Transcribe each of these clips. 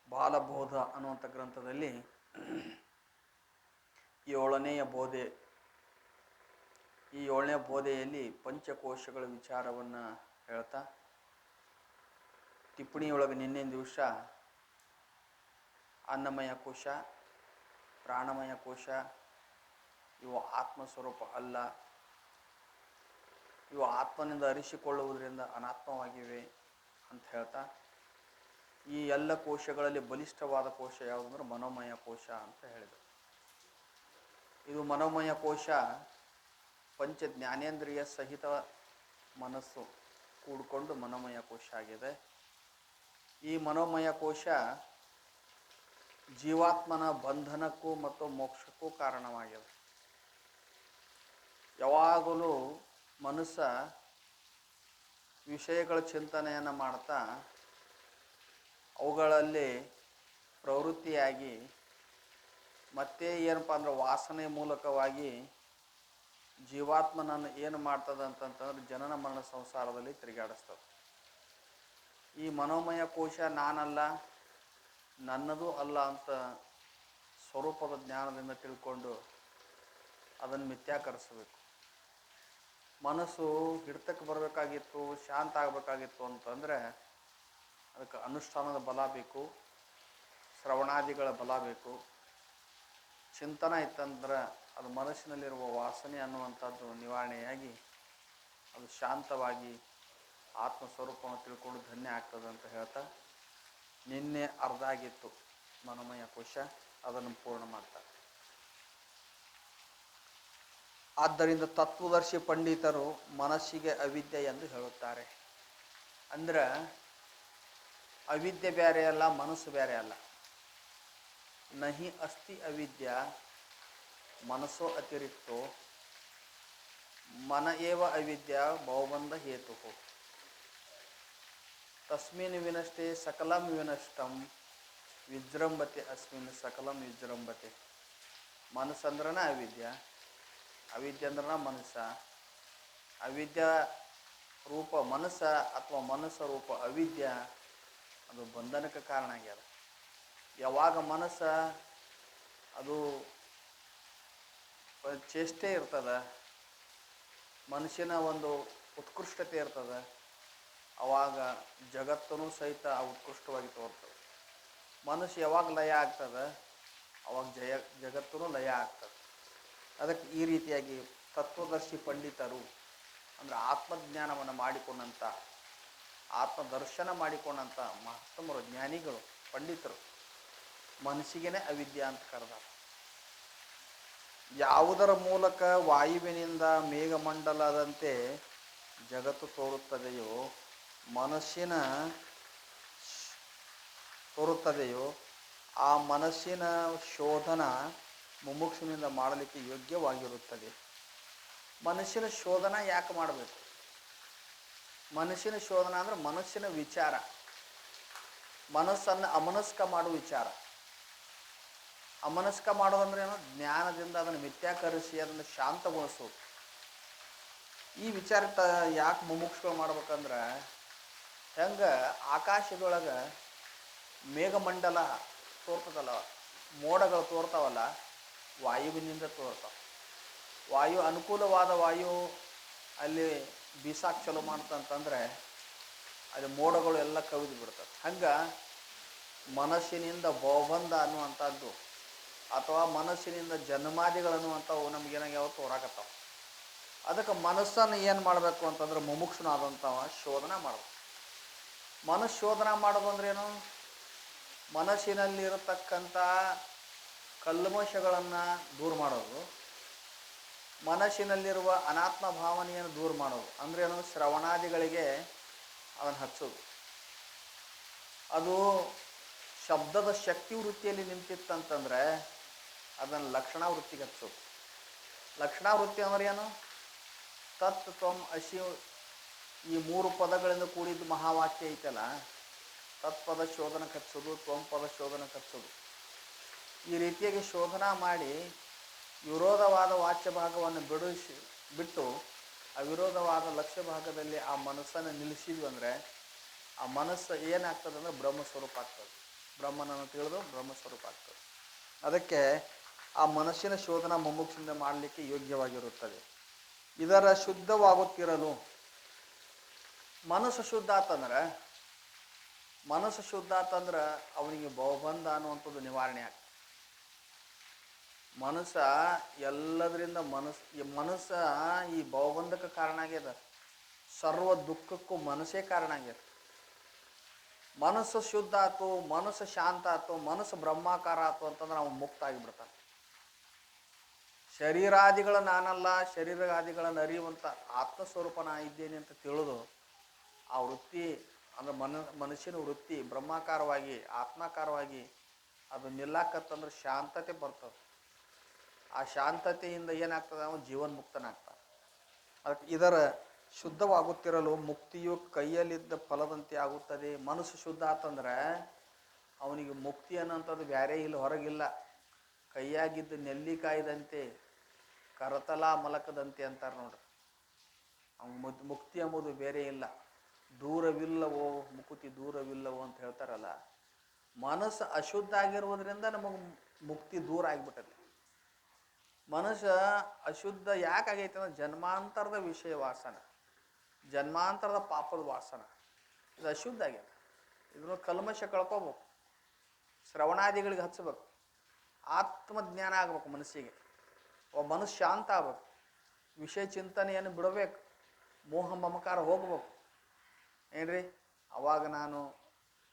ಬಾಲಬೋಧ ಅನ್ನುವಂಥ ಗ್ರಂಥದಲ್ಲಿ 7ನೇಯ ಬೋಧೆ. ಈ 7ನೇ ಬೋಧೆಯಲ್ಲಿ ಪಂಚಕೋಶಗಳ ವಿಚಾರವನ್ನು ಹೇಳ್ತಾ ಟಿಪ್ಪಣಿಯೊಳಗೆ ನಿನ್ನೆ ದಿವಸ ಅನ್ನಮಯ ಕೋಶ, ಪ್ರಾಣಮಯ ಕೋಶ ಇವು ಆತ್ಮಸ್ವರೂಪ ಅಲ್ಲ, ಇವು ಆತ್ಮನಿಂದ ಅರಿಸಿಕೊಳ್ಳುವುದರಿಂದ ಅನಾತ್ಮವಾಗಿವೆ ಅಂತ ಹೇಳ್ತಾ ಈ ಎಲ್ಲ ಕೋಶಗಳಲ್ಲಿ ಬಲಿಷ್ಠವಾದ ಕೋಶ ಯಾವುದಂದ್ರೆ ಮನೋಮಯ ಕೋಶ ಅಂತ ಹೇಳಿದರು. ಇದು ಮನೋಮಯ ಕೋಶ ಪಂಚ ಜ್ಞಾನೇಂದ್ರಿಯ ಸಹಿತ ಮನಸ್ಸು ಕೂಡಿಕೊಂಡು ಮನೋಮಯ ಕೋಶ ಆಗಿದೆ. ಈ ಮನೋಮಯ ಕೋಶ ಜೀವಾತ್ಮನ ಬಂಧನಕ್ಕೂ ಮತ್ತು ಮೋಕ್ಷಕ್ಕೂ ಕಾರಣವಾಗಿದೆ. ಯಾವಾಗಲೂ ಮನಸ್ಸ ವಿಷಯಗಳ ಚಿಂತನೆಯನ್ನು ಮಾಡ್ತಾ ಅವುಗಳಲ್ಲಿ ಪ್ರವೃತ್ತಿಯಾಗಿ ಮತ್ತೆ ಏನಪ್ಪ ಅಂದ್ರೆ ವಾಸನೆ ಮೂಲಕವಾಗಿ ಜೀವಾತ್ಮನನ್ನು ಏನು ಮಾಡ್ತದೆ ಅಂತಂತಂದ್ರೆ ಜನನ ಮರಣ ಸಂಸಾರದಲ್ಲಿ ತಿರುಗಾಡಿಸ್ತದೆ. ಈ ಮನೋಮಯ ಕೋಶ ನಾನಲ್ಲ, ನನ್ನದು ಅಲ್ಲ ಅಂತ ಸ್ವರೂಪದ ಜ್ಞಾನದಿಂದ ತಿಳ್ಕೊಂಡು ಅದನ್ನು ಮಿಥ್ಯಾಕರಿಸಬೇಕು. ಮನಸ್ಸು ಹಿಡಿತಕ್ಕೆ ಬರಬೇಕಾಗಿತ್ತು, ಶಾಂತ ಆಗಬೇಕಾಗಿತ್ತು ಅಂತಂದರೆ ಅದಕ್ಕೆ ಅನುಷ್ಠಾನದ ಬಲ ಬೇಕು, ಶ್ರವಣಾದಿಗಳ ಬಲ ಬೇಕು. ಚಿಂತನ ಇತ್ತಂದ್ರೆ ಅದು ಮನಸ್ಸಿನಲ್ಲಿರುವ ವಾಸನೆ ಅನ್ನುವಂಥದ್ದು ನಿವಾರಣೆಯಾಗಿ ಅದು ಶಾಂತವಾಗಿ ಆತ್ಮಸ್ವರೂಪವನ್ನು ತಿಳ್ಕೊಂಡು ಧನ್ಯ ಆಗ್ತದೆ ಅಂತ ಹೇಳ್ತಾ ನಿನ್ನೆ ಅರ್ಧ ಆಗಿತ್ತು ಮನೋಮಯ ಕೋಶ, ಅದನ್ನು ಪೂರ್ಣ ಮಾಡ್ತಾರೆ. ಆದ್ದರಿಂದ ತತ್ವದರ್ಶಿ ಪಂಡಿತರು ಮನಸ್ಸಿಗೆ ಅವಿದ್ಯೆ ಎಂದು ಹೇಳುತ್ತಾರೆ. ಅಂದ್ರೆ ಅವಿದ್ಯೆ ಬೇರೆ ಅಲ್ಲ, ಮನಸ್ಸು ಬೇರೆ ಅಲ್ಲ. ನಹಿ ಅಸ್ತಿ ಅವಿದ್ಯಾ ಮನಸ್ಸೋ ಅತಿರಿಕ್ತೋ ಮನ ಏವ ಅವಿದ್ಯಾ ಭವಬಂಧ ಹೇತು ತಸ್ಮಿನ್ ವಿನಷ್ಟೇ ಸಕಲಂ ವಿನಷ್ಟಂ ವಿಜೃಂಭತೆ ಅಸ್ಮಿನ್ ಸಕಲಂ ವಿಜೃಂಭತೆ. ಮನಸ್ಸಂದ್ರನ ಅವಿದ್ಯಾ, ಅವಿದ್ಯೆ ಅಂದ್ರನ ಮನಸ್ಸ, ಅವಿದ್ಯಾ ರೂಪ ಮನಸ್ಸ ಅಥವಾ ಮನಸ್ಸ ರೂಪ ಅವಿದ್ಯಾ ಅದು ಬಂಧನಕ್ಕೆ ಕಾರಣ ಆಗ್ಯದ. ಯಾವಾಗ ಮನಸ್ಸ ಅದು ಚೇಷ್ಟೆ ಇರ್ತದೆ, ಮನುಷ್ಯನ ಒಂದು ಉತ್ಕೃಷ್ಟತೆ ಇರ್ತದೆ, ಆವಾಗ ಜಗತ್ತೂ ಸಹಿತ ಉತ್ಕೃಷ್ಟವಾಗಿ ತೋರ್ತದೆ. ಮನಸ್ಸು ಯಾವಾಗ ಲಯ ಆಗ್ತದೆ ಅವಾಗ ಜಗತ್ತೂ ಲಯ ಆಗ್ತದೆ. ಅದಕ್ಕೆ ಈ ರೀತಿಯಾಗಿ ತತ್ವದರ್ಶಿ ಪಂಡಿತರು ಅಂದರೆ ಆತ್ಮಜ್ಞಾನವನ್ನು ಮಾಡಿಕೊಂಡಂಥ, ಆತ್ಮದರ್ಶನ ಮಾಡಿಕೊಂಡಂಥ ಮಹತ್ತಮರು ಜ್ಞಾನಿಗಳು ಪಂಡಿತರು ಮನಸ್ಸಿಗೇನೆ ಅವಿದ್ಯೆ ಅಂತ ಕರೆದಾರ. ಯಾವುದರ ಮೂಲಕ ವಾಯುವಿನಿಂದ ಮೇಘಮಂಡಲದಂತೆ ಜಗತ್ತು ತೋರುತ್ತದೆಯೋ, ಮನಸ್ಸಿನ ತೋರುತ್ತದೆಯೋ ಆ ಮನಸ್ಸಿನ ಶೋಧನ ಮುಮುಕ್ಷುವಿನಿಂದ ಮಾಡಲಿಕ್ಕೆ ಯೋಗ್ಯವಾಗಿರುತ್ತದೆ. ಮನಸ್ಸಿನ ಶೋಧನ ಯಾಕೆ ಮಾಡಬೇಕು? ಮನಸ್ಸಿನ ಶೋಧನ ಅಂದರೆ ಮನಸ್ಸಿನ ವಿಚಾರ, ಮನಸ್ಸನ್ನು ಅಮನಸ್ಕ ಮಾಡುವ ವಿಚಾರ. ಅಮನಸ್ಕ ಮಾಡೋದಂದ್ರೆ ಏನೋ ಜ್ಞಾನದಿಂದ ಅದನ್ನು ಮಿಥ್ಯಾಕರಿಸಿ ಅದನ್ನು ಶಾಂತಗೊಳಿಸೋದು. ಈ ವಿಚಾರ ಯಾಕೆ ಮುಮುಕ್ಷುಗಳು ಮಾಡ್ಬೇಕಂದ್ರೆ, ಹೆಂಗೆ ಆಕಾಶದೊಳಗೆ ಮೇಘಮಂಡಲ ತೋರ್ತದಲ್ಲ, ಮೋಡಗಳು ತೋರ್ತಾವಲ್ಲ, ವಾಯುವಿನಿಂದ ತೋರ್ತಾವೆ. ವಾಯು ಅನುಕೂಲವಾದ ವಾಯು ಅಲ್ಲಿ ಬೀಸಾಕ್ ಚಲೋ ಮಾಡ್ತಂತಂದರೆ ಅಲ್ಲಿ ಮೋಡಗಳು ಎಲ್ಲ ಕವಿದು ಬಿಡ್ತವೆ. ಹಂಗೆ ಮನಸ್ಸಿನಿಂದ ಭವಬಂಧ ಅನ್ನುವಂಥದ್ದು ಅಥವಾ ಮನಸ್ಸಿನಿಂದ ಜನ್ಮಾದಿಗಳನ್ನುವಂಥವು ನಮಗೇನಾಗ್ಯಾವ ತೋರಾಕತ್ತಾವ. ಅದಕ್ಕೆ ಮನಸ್ಸನ್ನು ಏನು ಮಾಡಬೇಕು ಅಂತಂದ್ರೆ ಮುಮುಕ್ಷುನಾದಂಥವ ಶೋಧನ ಮಾಡಬೇಕು. ಮನಸ್ಸು ಶೋಧನ ಮಾಡೋದು ಅಂದ್ರೇನು? ಮನಸ್ಸಿನಲ್ಲಿರತಕ್ಕಂಥ ಕಲ್ಮಶಗಳನ್ನು ದೂರ ಮಾಡೋದು, ಮನಸ್ಸಿನಲ್ಲಿರುವ ಅನಾತ್ಮ ಭಾವನೆಯನ್ನು ದೂರ ಮಾಡೋದು. ಅಂದ್ರೇನು? ಶ್ರವಣಾದಿಗಳಿಗೆ ಅದನ್ನು ಹಚ್ಚೋದು. ಅದು ಶಬ್ದದ ಶಕ್ತಿ ವೃತ್ತಿಯಲ್ಲಿ ನಿಂತಿತ್ತಂತಂದರೆ ಅದನ್ನು ಲಕ್ಷಣ ವೃತ್ತಿಗೆ ಹಚ್ಚೋದು. ಲಕ್ಷಣ ವೃತ್ತಿ ಅಂದ್ರೆ ಏನು? ತತ್ ತ್ವಂ ಅಸಿ, ಈ 3 ಪದಗಳಿಂದ ಕೂಡಿದ್ದು ಮಹಾವಾಕ್ಯ ಐತಲ್ಲ, ತತ್ಪದ ಶೋಧನಕ್ಕೆ ಹಚ್ಚೋದು, ತ್ವಂ ಪದ ಶೋಧನಕ್ಕೆ ಹಚ್ಚೋದು. ಈ ರೀತಿಯಾಗಿ ಶೋಧನ ಮಾಡಿ ವಿರೋಧವಾದ ವಾಚ್ಯ ಭಾಗವನ್ನು ಬಿಟ್ಟು ಅವಿರೋಧವಾದ ಲಕ್ಷ್ಯ ಭಾಗದಲ್ಲಿ ಆ ಮನಸ್ಸನ್ನು ನಿಲ್ಲಿಸಿದ್ವಿ ಅಂದರೆ ಆ ಮನಸ್ಸು ಏನಾಗ್ತದೆ ಅಂದರೆ ಬ್ರಹ್ಮಸ್ವರೂಪ ಆಗ್ತದೆ. ಬ್ರಹ್ಮನನ್ನು ತಿಳಿದು ಬ್ರಹ್ಮಸ್ವರೂಪ ಆಗ್ತದೆ. ಅದಕ್ಕೆ ಆ ಮನಸ್ಸಿನ ಶೋಧನ ಮುಮುಕ್ಷಿಂದ ಮಾಡಲಿಕ್ಕೆ ಯೋಗ್ಯವಾಗಿರುತ್ತದೆ. ಇದರ ಶುದ್ಧವಾಗುತ್ತಿರಲು ಮನಸ್ಸು ಶುದ್ಧ ಆತಂದ್ರೆ ಅವನಿಗೆ ಭವಬಂಧ ಅನ್ನುವಂಥದ್ದು ನಿವಾರಣೆ ಆಗ್ತದೆ. ಮನಸ್ಸ ಎಲ್ಲದರಿಂದ ಮನಸ್ಸ ಈ ಭವಬಂಧಕ್ಕೆ ಕಾರಣ ಆಗ್ಯದ. ಸರ್ವ ದುಃಖಕ್ಕೂ ಮನಸ್ಸೇ ಕಾರಣ ಆಗ್ಯದ. ಮನಸ್ಸು ಶುದ್ಧ ಆಯ್ತು, ಮನಸ್ಸು ಶಾಂತ ಆಯ್ತು, ಮನಸ್ಸು ಬ್ರಹ್ಮಾಕಾರ ಆಯ್ತು ಅಂತಂದ್ರೆ ಅವನು ಮುಕ್ತ ಆಗಿಬಿಡ್ತಾನೆ. ಶರೀರಾದಿಗಳ ನಾನಲ್ಲ, ಶರೀರಾದಿಗಳನ್ನು ಅರಿಯುವಂಥ ಆತ್ಮಸ್ವರೂಪ ನಾ ಇದ್ದೇನೆ ಅಂತ ತಿಳಿದು ಆ ವೃತ್ತಿ ಅಂದರೆ ಮನುಷ್ಯನ ವೃತ್ತಿ ಬ್ರಹ್ಮಾಕಾರವಾಗಿ ಆತ್ಮಾಕಾರವಾಗಿ ಅದು ನಿಲ್ಲಾಕತ್ತಂದ್ರೆ ಶಾಂತತೆ ಬರ್ತದೆ. ಆ ಶಾಂತತೆಯಿಂದ ಏನಾಗ್ತದೆ, ಅವನು ಜೀವನ್ಮುಕ್ತನಾಗ್ತಾನೆ. ಅದಕ್ಕೆ ಇದರ ಶುದ್ಧವಾಗುತ್ತಿರಲು ಮುಕ್ತಿಯು ಕೈಯಲ್ಲಿದ್ದ ಫಲದಂತೆ ಆಗುತ್ತದೆ. ಮನಸ್ಸು ಶುದ್ಧ ಆತಂದ್ರೆ ಅವನಿಗೆ ಮುಕ್ತಿ ಅನ್ನೋಂಥದ್ದು ಬೇರೆ ಇಲ್ಲ, ಹೊರಗಿಲ್ಲ. ಕೈಯಾಗಿದ್ದ ನೆಲ್ಲಿಕಾಯ್ದಂತೆ ಕರತಲ ಮಲಕದಂತೆ ಅಂತಾರೆ ನೋಡ್ರಿ. ಅವ್ನು ಮುಕ್ತಿ ಎಂಬುದು ಬೇರೆ ಇಲ್ಲ. ದೂರವಿಲ್ಲವೋ ಮುಕುತಿ ದೂರವಿಲ್ಲವೋ ಅಂತ ಹೇಳ್ತಾರಲ್ಲ, ಮನಸ್ಸು ಅಶುದ್ಧ ಆಗಿರುವುದರಿಂದ ನಮಗೆ ಮುಕ್ತಿ ದೂರ ಆಗಿಬಿಟ್ಟದೆ. ಮನಸ್ಸು ಅಶುದ್ಧ ಯಾಕಾಗೈತೆ ಅಂದ್ರೆ ಜನ್ಮಾಂತರದ ವಿಷಯ ವಾಸನ, ಜನ್ಮಾಂತರದ ಪಾಪದ ವಾಸನ, ಇದು ಅಶುದ್ಧ ಆಗ್ಯದ. ಇದನ್ನು ಕಲ್ಮಶ ಕಳ್ಕೋಬೇಕು, ಶ್ರವಣಾದಿಗಳಿಗೆ ಹಚ್ಚಬೇಕು, ಆತ್ಮಜ್ಞಾನ ಆಗ್ಬೇಕು ಮನಸ್ಸಿಗೆ. ಮನಸ್ಸು ಶಾಂತ ಆಗ್ಬೇಕು, ವಿಷಯ ಚಿಂತನೆಯನ್ನು ಬಿಡಬೇಕು, ಮೋಹ ಮಮಕಾರ ಹೋಗ್ಬೇಕು. ಏನ್ರಿ, ಅವಾಗ ನಾನು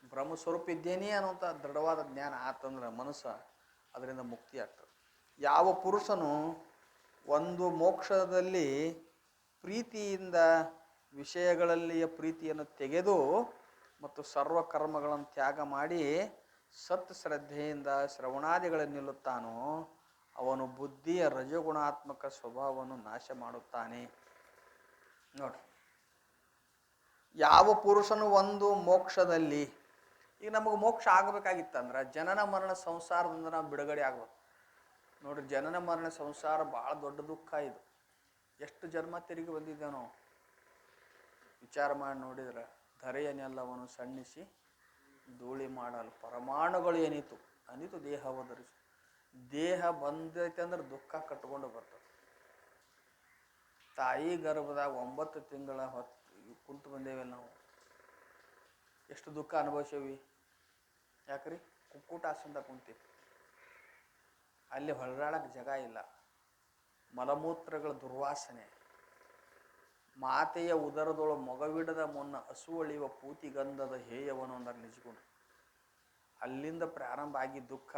ಬ್ರಹ್ಮಸ್ವರೂಪ ಇದ್ದೇನೆ ಅನ್ನುವಂಥ ದೃಢವಾದ ಜ್ಞಾನ ಆತಂದ್ರೆ ಮನಸ್ಸು ಅದರಿಂದ ಮುಕ್ತಿ ಆಗ್ತದೆ. ಯಾವ ಪುರುಷನು ಒಂದು ಮೋಕ್ಷದಲ್ಲಿ ಪ್ರೀತಿಯಿಂದ ವಿಷಯಗಳಲ್ಲಿಯ ಪ್ರೀತಿಯನ್ನು ತೆಗೆದು ಮತ್ತು ಸರ್ವ ಕರ್ಮಗಳನ್ನು ತ್ಯಾಗ ಮಾಡಿ ಸತ್ ಶ್ರದ್ಧೆಯಿಂದ ಶ್ರವಣಾದಿಗಳನ್ನು ನಿಲ್ಲುತ್ತಾನೋ ಅವನು ಬುದ್ಧಿಯ ರಜಗುಣಾತ್ಮಕ ಸ್ವಭಾವವನ್ನು ನಾಶ ಮಾಡುತ್ತಾನೆ. ನೋಡ್ರಿ, ಯಾವ ಪುರುಷನು ಒಂದು ಮೋಕ್ಷದಲ್ಲಿ, ಈಗ ನಮಗೆ ಮೋಕ್ಷ ಆಗಬೇಕಾಗಿತ್ತಂದ್ರೆ ಜನನ ಮರಣ ಸಂಸಾರದಿಂದ ನಾವು ಬಿಡುಗಡೆ ಆಗ್ಬೇಕು. ನೋಡ್ರಿ, ಜನನ ಮರಣ ಸಂಸಾರ ಭಾಳ ದೊಡ್ಡ ದುಃಖ. ಇದು ಎಷ್ಟು ಜನ್ಮ ತಿರುಗಿ ಬಂದಿದ್ದೇವೆ ನಾವು ವಿಚಾರ ಮಾಡಿ ನೋಡಿದ್ರೆ. ಧರೆಯನ್ನೆಲ್ಲವನ್ನು ಸಣ್ಣಿಸಿ ಧೂಳಿ ಮಾಡಲು ಪರಮಾಣುಗಳು ಏನಿತು ಅನಿತು ದೇಹವಧರಿಸು. ದೇಹ ಬಂದೈತೆ ಅಂದ್ರೆ ದುಃಖ ಕಟ್ಕೊಂಡು ಬರ್ತದೆ. ತಾಯಿ ಗರ್ಭದಾಗ 9 ತಿಂಗಳ ಕುಂತು ಬಂದೇವೆ ನಾವು. ಎಷ್ಟು ದುಃಖ ಅನುಭವಿಸೇವಿ. ಯಾಕ್ರಿ, ಕುಕ್ಕುಟಾಸಂದ ಕುಂತೀವಿ. ಅಲ್ಲಿ ಹೊರಡಾಡಕ್ಕೆ ಜಾಗ ಇಲ್ಲ, ಮಲಮೂತ್ರಗಳ ದುರ್ವಾಸನೆ, ಮಾತೆಯ ಉದರದೊಳು ಮೊಗವಿಡದ ಮುನ್ನ ಹಸುವಳಿಯುವ ಪೂತಿಗಂಧದ ಹೇಯವನ್ನು ಅಂದ್ರೆ ನಿಜಗುಂಡು. ಅಲ್ಲಿಂದ ಪ್ರಾರಂಭ ಆಗಿ ದುಃಖ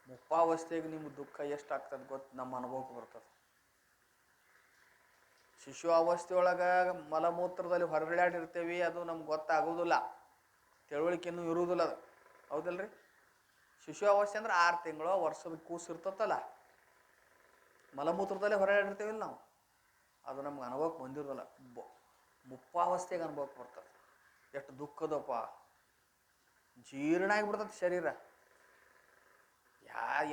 ಮುಪ್ಪಾವಸ್ಥೆಗೆ ನಿಮ್ಗೆ ದುಃಖ ಎಷ್ಟು ಆಗ್ತದೆ ಗೊತ್ತು, ನಮ್ಮ ಅನುಭವಕ್ಕೆ ಬರ್ತದೆ. ಶಿಶು ಅವಸ್ಥೆಯೊಳಗೆ ಮಲಮೂತ್ರದಲ್ಲಿ ಹೊರಗಡಾಡಿರ್ತೇವೆ, ಅದು ನಮ್ಗೆ ಗೊತ್ತಾಗೋದಿಲ್ಲ, ತಿಳುವಳಿಕೆನೂ ಇರುವುದಿಲ್ಲ ಅದು. ಹೌದಲ್ರಿ? ಶಿಶು ಅವಸ್ಥೆ ಅಂದ್ರೆ 6 ತಿಂಗಳು ವರ್ಷದ ಕೂಸು ಇರ್ತತ್ತಲ್ಲ, ಮಲಮೂತ್ರದಲ್ಲೇ ಹೊರಗಡಿರ್ತೀವಿಲ್ಲ ನಾವು, ಅದು ನಮ್ಗೆ ಅನುಭವಕ್ಕೆ ಬಂದಿರೋದಿಲ್ಲ. ಮುಪ್ಪಾವಸ್ಥೆಗೆ ಅನುಭವಕ್ಕೆ ಬರ್ತದೆ. ಎಷ್ಟು ದುಃಖದಪ್ಪ, ಜೀರ್ಣ ಆಗಿಬಿಡ್ತದೆ ಶರೀರ.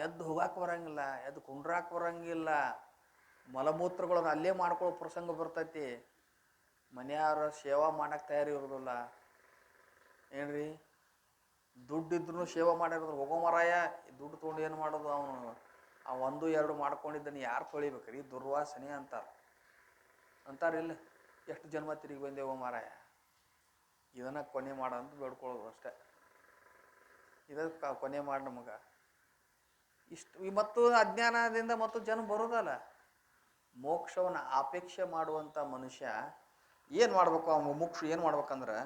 ಎದ್ದು ಹೋಗಾಕೆ ಬರಂಗಿಲ್ಲ, ಎದ್ದು ಕುಂಡ್ರಾಕೆ ಬರಂಗಿಲ್ಲ. ಮಲಮೂತ್ರಗಳನ್ನು ಅಲ್ಲೇ ಮಾಡ್ಕೊಳ್ಳೋ ಪ್ರಸಂಗ ಬರ್ತೈತಿ. ಮನೆಯವ್ರ ಸೇವಾ ಮಾಡಕ್ಕೆ ತಯಾರಿ ಇರೋದಿಲ್ಲ. ಏನ್ರಿ, ದುಡ್ಡಿದ್ರು ಸೇವಾ ಮಾಡಿರೋದು ಹೋಗೋ ಮರಾಯ, ದುಡ್ಡು ತೊಗೊಂಡು ಏನು ಮಾಡೋದು, ಅವನು 1-2 ಮಾಡ್ಕೊಂಡಿದ್ದಾನೆ ಯಾರು ತೊಳಿಬೇಕ್ರಿ, ದುರ್ವಾಸನೆ ಅಂತಾರಿಲ್ಲ. ಎಷ್ಟು ಜನ್ಮ ತಿರುಗಿ ಬಂದೇವೋ ಮಾರಾಯ, ಇದನ್ನು ಕೊನೆ ಮಾಡೋಂತ ಬೇಡ್ಕೊಳ್ಳೋದು ಅಷ್ಟೇ. ಇದಕ್ಕೆ ಕೊನೆ ಮಾಡಿ ನಮಗೆ ಇಷ್ಟು. ಮತ್ತು ಅಜ್ಞಾನದಿಂದ ಮತ್ತು ಜನ ಬರೋದಲ್ಲ. ಮೋಕ್ಷವನ್ನು ಅಪೇಕ್ಷೆ ಮಾಡುವಂಥ ಮನುಷ್ಯ ಏನು ಮಾಡ್ಬೇಕು, ಆ ಮುಮುಕ್ಷು ಏನು ಮಾಡ್ಬೇಕಂದ್ರೆ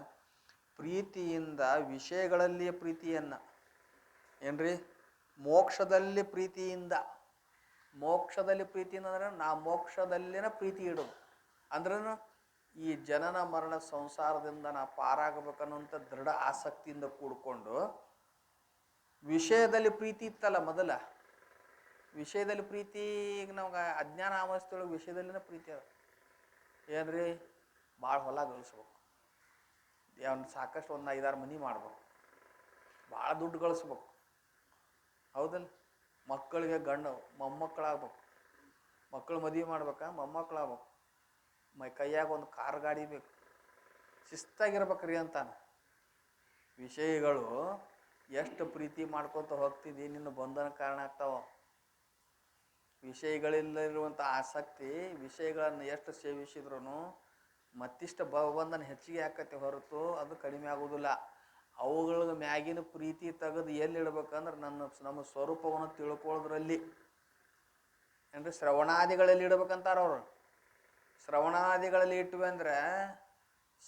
ಪ್ರೀತಿಯಿಂದ ವಿಷಯಗಳಲ್ಲಿ ಪ್ರೀತಿಯನ್ನು, ಏನ್ರಿ, ಮೋಕ್ಷದಲ್ಲಿ ಪ್ರೀತಿಯಿಂದ ಅಂದ್ರೆ ನಾ ಮೋಕ್ಷದಲ್ಲಿನ ಪ್ರೀತಿ ಇಡೋದು ಅಂದ್ರೂ ಈ ಜನನ ಮರಣ ಸಂಸಾರದಿಂದ ನಾ ಪಾರಾಗಬೇಕನ್ನುವಂಥ ದೃಢ ಆಸಕ್ತಿಯಿಂದ ಕೂಡಿಕೊಂಡು, ವಿಷಯದಲ್ಲಿ ಪ್ರೀತಿ ಇತ್ತಲ್ಲ ಮೊದಲ, ವಿಷಯದಲ್ಲಿ ಪ್ರೀತಿ, ಈಗ ನಮ್ಗೆ ಅಜ್ಞಾನ ಅವಸ್ಥೆಯೊಳಗೆ ವಿಷಯದಲ್ಲಿನ ಪ್ರೀತಿ ಅದ. ಏನ್ರಿ, ಭಾಳ ಹೊಲ ಗಳಿಸ್ಬೇಕು, ಸಾಕಷ್ಟು 1-5-6 ಮನೆ ಮಾಡ್ಬೇಕು, ಭಾಳ ದುಡ್ಡು ಗಳಿಸ್ಬೇಕು. ಹೌದಲ್ಲ? ಮಕ್ಕಳಿಗೆ ಮೊಮ್ಮಕ್ಕಳಾಗ್ಬೇಕು, ಮಕ್ಕಳು ಮದುವೆ ಮಾಡ್ಬೇಕಾ, ಮೊಮ್ಮಕ್ಕಳಾಗ್ಬೇಕು, ಕೈಯಾಗ ಒಂದು ಕಾರ್ ಗಾಡಿ ಬೇಕು, ಶಿಸ್ತಾಗಿರ್ಬೇಕ್ರಿ ಅಂತಾನೆ. ವಿಷಯಗಳು ಎಷ್ಟು ಪ್ರೀತಿ ಮಾಡ್ಕೊತ ಹೋಗ್ತಿದ್ದಿ ನಿನ್ನ ಬಂಧನ ಕಾರಣ ಆಗ್ತಾವ. ವಿಷಯಗಳಲ್ಲಿರುವಂಥ ಆಸಕ್ತಿ, ವಿಷಯಗಳನ್ನು ಎಷ್ಟು ಸೇವಿಸಿದ್ರು ಮತ್ತಿಷ್ಟು ಬಂಧನ ಹೆಚ್ಚಿಗೆ ಆಕತಿ ಹೊರತು ಅದು ಕಡಿಮೆ ಆಗೋದಿಲ್ಲ. ಅವುಗಳ ಮ್ಯಾಗಿನ ಪ್ರೀತಿ ತೆಗೆದು ಎಲ್ಲಿಡ್ಬೇಕಂದ್ರೆ ನಮ್ಮ ಸ್ವರೂಪವನ್ನು ತಿಳ್ಕೊಳ್ಳೋದ್ರಲ್ಲಿ ಏನ್ರಿ ಶ್ರವಣಾದಿಗಳಲ್ಲಿ ಇಡ್ಬೇಕಂತಾರ ಅವರು. ಶ್ರವಣಾದಿಗಳಲ್ಲಿ ಇಟ್ವಿ ಅಂದರೆ,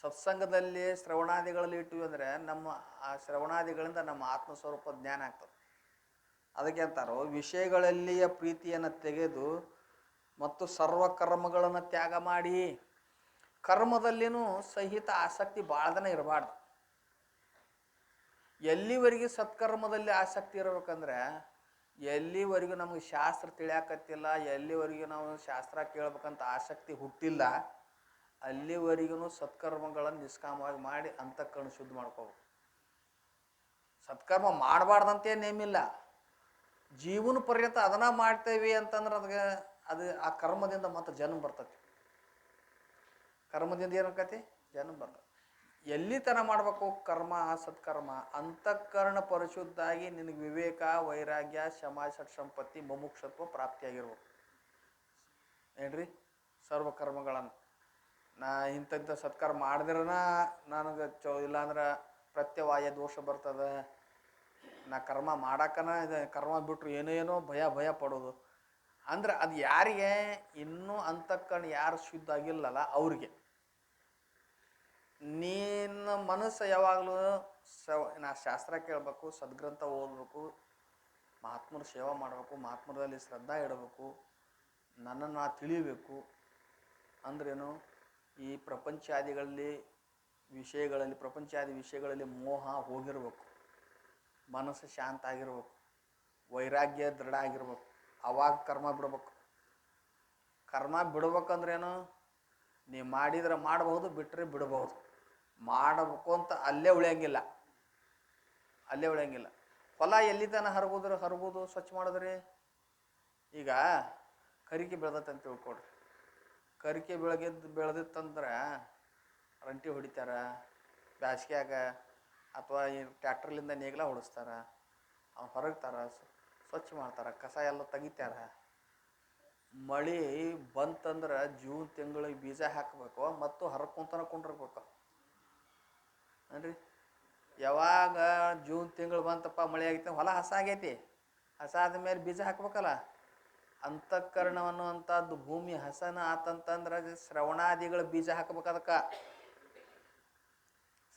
ಸತ್ಸಂಗದಲ್ಲಿ ಶ್ರವಣಾದಿಗಳಲ್ಲಿ ಇಟ್ವಿ ಅಂದರೆ ನಮ್ಮ ಆ ಶ್ರವಣಾದಿಗಳಿಂದ ನಮ್ಮ ಆತ್ಮಸ್ವರೂಪ ಜ್ಞಾನ ಆಗ್ತದೆ. ಅದಕ್ಕೆ ಅಂತಾರೋ ವಿಷಯಗಳಲ್ಲಿಯ ಪ್ರೀತಿಯನ್ನು ತೆಗೆದು ಮತ್ತು ಸರ್ವಕರ್ಮಗಳನ್ನು ತ್ಯಾಗ ಮಾಡಿ. ಕರ್ಮದಲ್ಲಿನೂ ಸಹಿತ ಆಸಕ್ತಿ ಭಾಳ ದಿನ ಇರಬಾರ್ದು. ಎಲ್ಲಿವರೆಗೆ ಸತ್ಕರ್ಮದಲ್ಲಿ ಆಸಕ್ತಿ ಇರಬೇಕಂದ್ರೆ, ಎಲ್ಲಿವರೆಗೂ ನಮಗೆ ಶಾಸ್ತ್ರ ತಿಳಿಯಾಕತ್ತಿಲ್ಲ, ಎಲ್ಲಿವರೆಗೂ ನಾವು ಶಾಸ್ತ್ರ ಕೇಳ್ಬೇಕಂತ ಆಸಕ್ತಿ ಹುಟ್ಟಿಲ್ಲ, ಅಲ್ಲಿವರೆಗೂ ಸತ್ಕರ್ಮಗಳನ್ನು ನಿಷ್ಕಾಮವಾಗಿ ಮಾಡಿ ಅಂತಃಕರಣ ಶುದ್ಧ ಮಾಡ್ಕೋಬೇಕು. ಸತ್ಕರ್ಮ ಮಾಡಬಾರ್ದಂತೆ ನೇಮಿಲ್ಲ. ಜೀವನ ಪರ್ಯಂತ ಅದನ್ನ ಮಾಡ್ತೇವೆ ಅಂತಂದ್ರೆ ಅದು ಆ ಕರ್ಮದಿಂದ ಮತ್ತೆ ಜನ್ಮ ಬರ್ತೈತಿ. ಕರ್ಮದಿಂದ ಏನಾಕತಿ? ಜನ್ಮ ಬರ್ತದೆ. ಎಲ್ಲಿ ತನ ಮಾಡಬೇಕು ಕರ್ಮ, ಸತ್ಕರ್ಮ? ಅಂತಃಕರಣ ಪರಿಶುದ್ಧಾಗಿ ನಿನಗೆ ವಿವೇಕ, ವೈರಾಗ್ಯ, ಶಮ, ಷಟ್ಸಂಪತ್ತಿ, ಮುಮುಕ್ಷತ್ವ ಪ್ರಾಪ್ತಿಯಾಗಿರ್ಬೇಕು. ಏನ್ರಿ? ಸರ್ವಕರ್ಮಗಳನ್ನು ನಾ ಇಂಥ ಸತ್ಕರ್ಮ ಮಾಡಿದ್ರನ ನನಗೆ ಇಲ್ಲಾಂದ್ರೆ ಪ್ರತ್ಯವಾಯ ದೋಷ ಬರ್ತದೆ, ನಾ ಕರ್ಮ ಮಾಡಕ್ಕನ ಕರ್ಮ ಬಿಟ್ಟರು ಏನೋ ಭಯ ಪಡೋದು ಅಂದ್ರೆ ಅದು ಯಾರಿಗೆ? ಇನ್ನೂ ಅಂತಃಕರಣ ಯಾರು ಶುದ್ಧ ಆಗಿಲ್ಲಲ್ಲ ಅವ್ರಿಗೆ. ನಿನ್ನ ಮನಸ್ಸು ಯಾವಾಗಲೂ ನಾ ಶಾಸ್ತ್ರ ಕೇಳಬೇಕು, ಸದ್ಗ್ರಂಥ ಓದಬೇಕು, ಮಹಾತ್ಮರ ಸೇವಾ ಮಾಡಬೇಕು, ಮಹಾತ್ಮರಲ್ಲಿ ಶ್ರದ್ಧಾ ಇಡಬೇಕು, ನನ್ನನ್ನು ನಾ ತಿಳಿಬೇಕು ಅಂದ್ರೇನು? ಈ ಪ್ರಪಂಚಾದಿಗಳಲ್ಲಿ ವಿಷಯಗಳಲ್ಲಿ ಮೋಹ ಹೋಗಿರ್ಬೇಕು, ಮನಸ್ಸು ಶಾಂತ ಆಗಿರ್ಬೇಕು, ವೈರಾಗ್ಯ ದೃಢ ಆಗಿರ್ಬೇಕು. ಅವಾಗ ಕರ್ಮ ಬಿಡ್ಬೇಕು. ಕರ್ಮ ಬಿಡ್ಬೇಕಂದ್ರೇನು? ನೀ ಮಾಡಿದ್ರೆ ಮಾಡಬಹುದು, ಬಿಟ್ಟರೆ ಬಿಡಬಹುದು. ಮಾಡಬೇಕು ಅಂತ ಅಲ್ಲೇ ಉಳಿಯಂಗಿಲ್ಲ. ಹೊಲ ಎಲ್ಲಿ ತನ ಹರಬೋದು ಸ್ವಚ್ಛ ಮಾಡಿದ್ರಿ. ಈಗ ಕರಿಕೆ ಬೆಳೆದತ್ತಂತ ತಿಳ್ಕೊಡ್ರಿ. ಕರಿಕೆ ಬೆಳೆದಿತ್ತಂದ್ರೆ ರಂಟಿ ಹೊಡಿತಾರ ಬ್ಯಾಸ್ಗ್ಯಾಗ, ಅಥವಾ ಈ ಟ್ಯಾಕ್ಟ್ರಲಿಂದ ನೇಗಿಲ ಹೊಡಿಸ್ತಾರ, ಅವ್ನು ಹೊರಗ್ತಾರ, ಸ್ವಚ್ಛ ಮಾಡ್ತಾರೆ, ಕಸ ಎಲ್ಲ ತೆಗಿತಾರ. ಮಳೆ ಬಂತಂದ್ರೆ ಜೂನ್ ತಿಂಗಳಿಗೆ ಬೀಜ ಹಾಕಬೇಕು ಮತ್ತು ಹರಕೊಂತನ ಕೊಂಡಿರ್ಬೇಕು ಅನ್ರಿ. ಯಾವಾಗ ಜೂನ್ ತಿಂಗಳು ಬಂತಪ್ಪ, ಮಳೆ ಆಗೈತೆ, ಹೊಲ ಹಸ ಆಗೈತಿ, ಹಸ ಆದಮೇಲೆ ಬೀಜ ಹಾಕ್ಬೇಕಲ್ಲ. ಅಂತಃಕರಣ ಅನ್ನುವಂಥದ್ದು ಭೂಮಿ ಹಸನ ಆತಂತಂದ್ರೆ ಶ್ರವಣಾದಿಗಳ ಬೀಜ ಹಾಕ್ಬೇಕು. ಅದಕ್ಕೆ